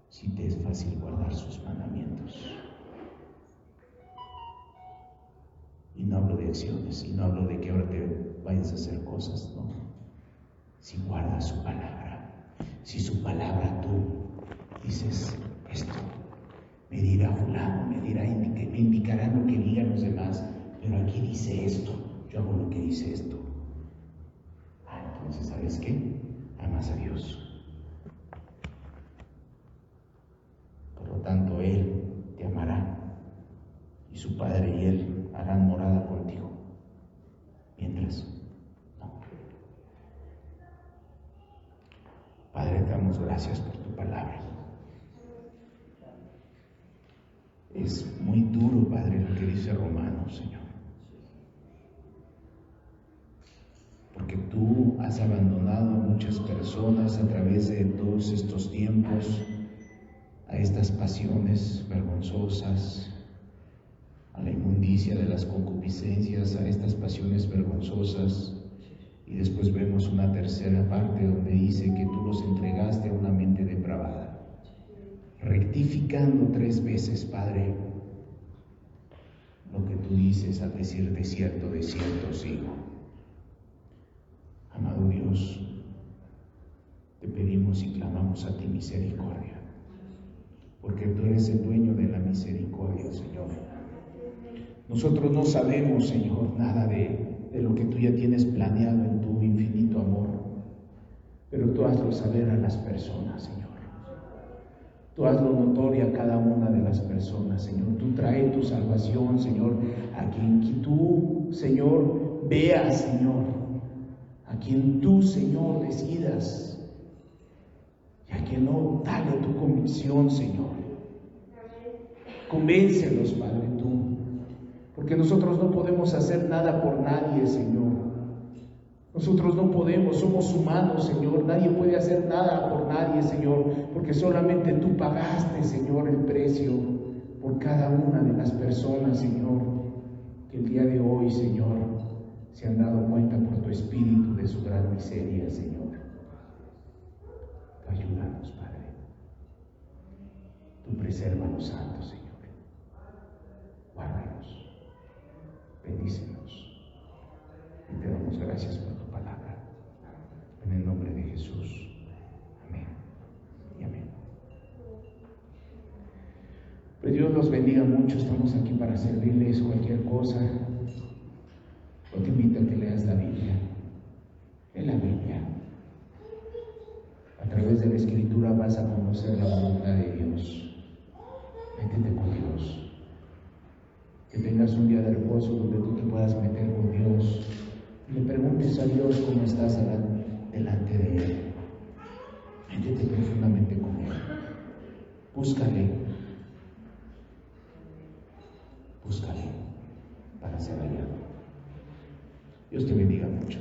Si te es fácil guardar sus mandamientos. Y no hablo de acciones, y no hablo de que ahora te vayas a hacer cosas, no. Si guardas su palabra, si su palabra tú dices esto, me dirá fulano, me indicarán lo que digan los demás, pero aquí dice esto, yo hago lo que dice esto. Entonces, ¿sabes qué? Amas a Dios. Por lo tanto, Él te amará, y su Padre y Él harán morada contigo. Mientras, no. Padre, te damos gracias por tu palabra. Es muy duro, Padre, lo que dice Romanos, Señor. Porque tú has abandonado a muchas personas a través de todos estos tiempos, a estas pasiones vergonzosas, a la inmundicia de las concupiscencias, a estas pasiones vergonzosas. Y después vemos una tercera parte donde dice que tú los entregaste a una mente depravada, rectificando 3 veces, Padre, lo que tú dices al decir de cierto sigo. Amado Dios, te pedimos y clamamos a ti misericordia, porque tú eres el dueño de la misericordia, Señor. Nosotros no sabemos, Señor, nada de lo que tú ya tienes planeado en tu infinito amor, pero tú hazlo saber a las personas, Señor. Tú hazlo notoria a cada una de las personas, Señor. Tú trae tu salvación, Señor, a quien tú, Señor, veas, Señor, a quien tú, Señor, decidas, y a quien no, dale tu convicción, Señor. Convéncelos, Padre, tú, porque nosotros no podemos hacer nada por nadie, Señor. Nosotros no podemos, somos humanos, Señor. Nadie puede hacer nada por nadie, Señor, porque solamente tú pagaste, Señor, el precio por cada una de las personas, Señor, que el día de hoy, Señor, se han dado cuenta por tu Espíritu de su gran miseria, Señor. Tú ayúdanos, Padre. Tú presérvanos, Santo, Señor. Guárdanos, bendícenos, y te damos gracias por tu palabra. En el nombre de Jesús. Amén y amén. Pues Dios los bendiga mucho. Estamos aquí para servirles cualquier cosa. Yo te invito a que leas la Biblia. Lee la Biblia. A través de la Escritura vas a conocer la voluntad de Dios. Métete con Dios. Que tengas un día de reposo donde tú te puedas meter con Dios y le preguntes a Dios cómo estás delante de Él. Métete profundamente con Él. Búscale para ser hallado. Dios te bendiga mucho.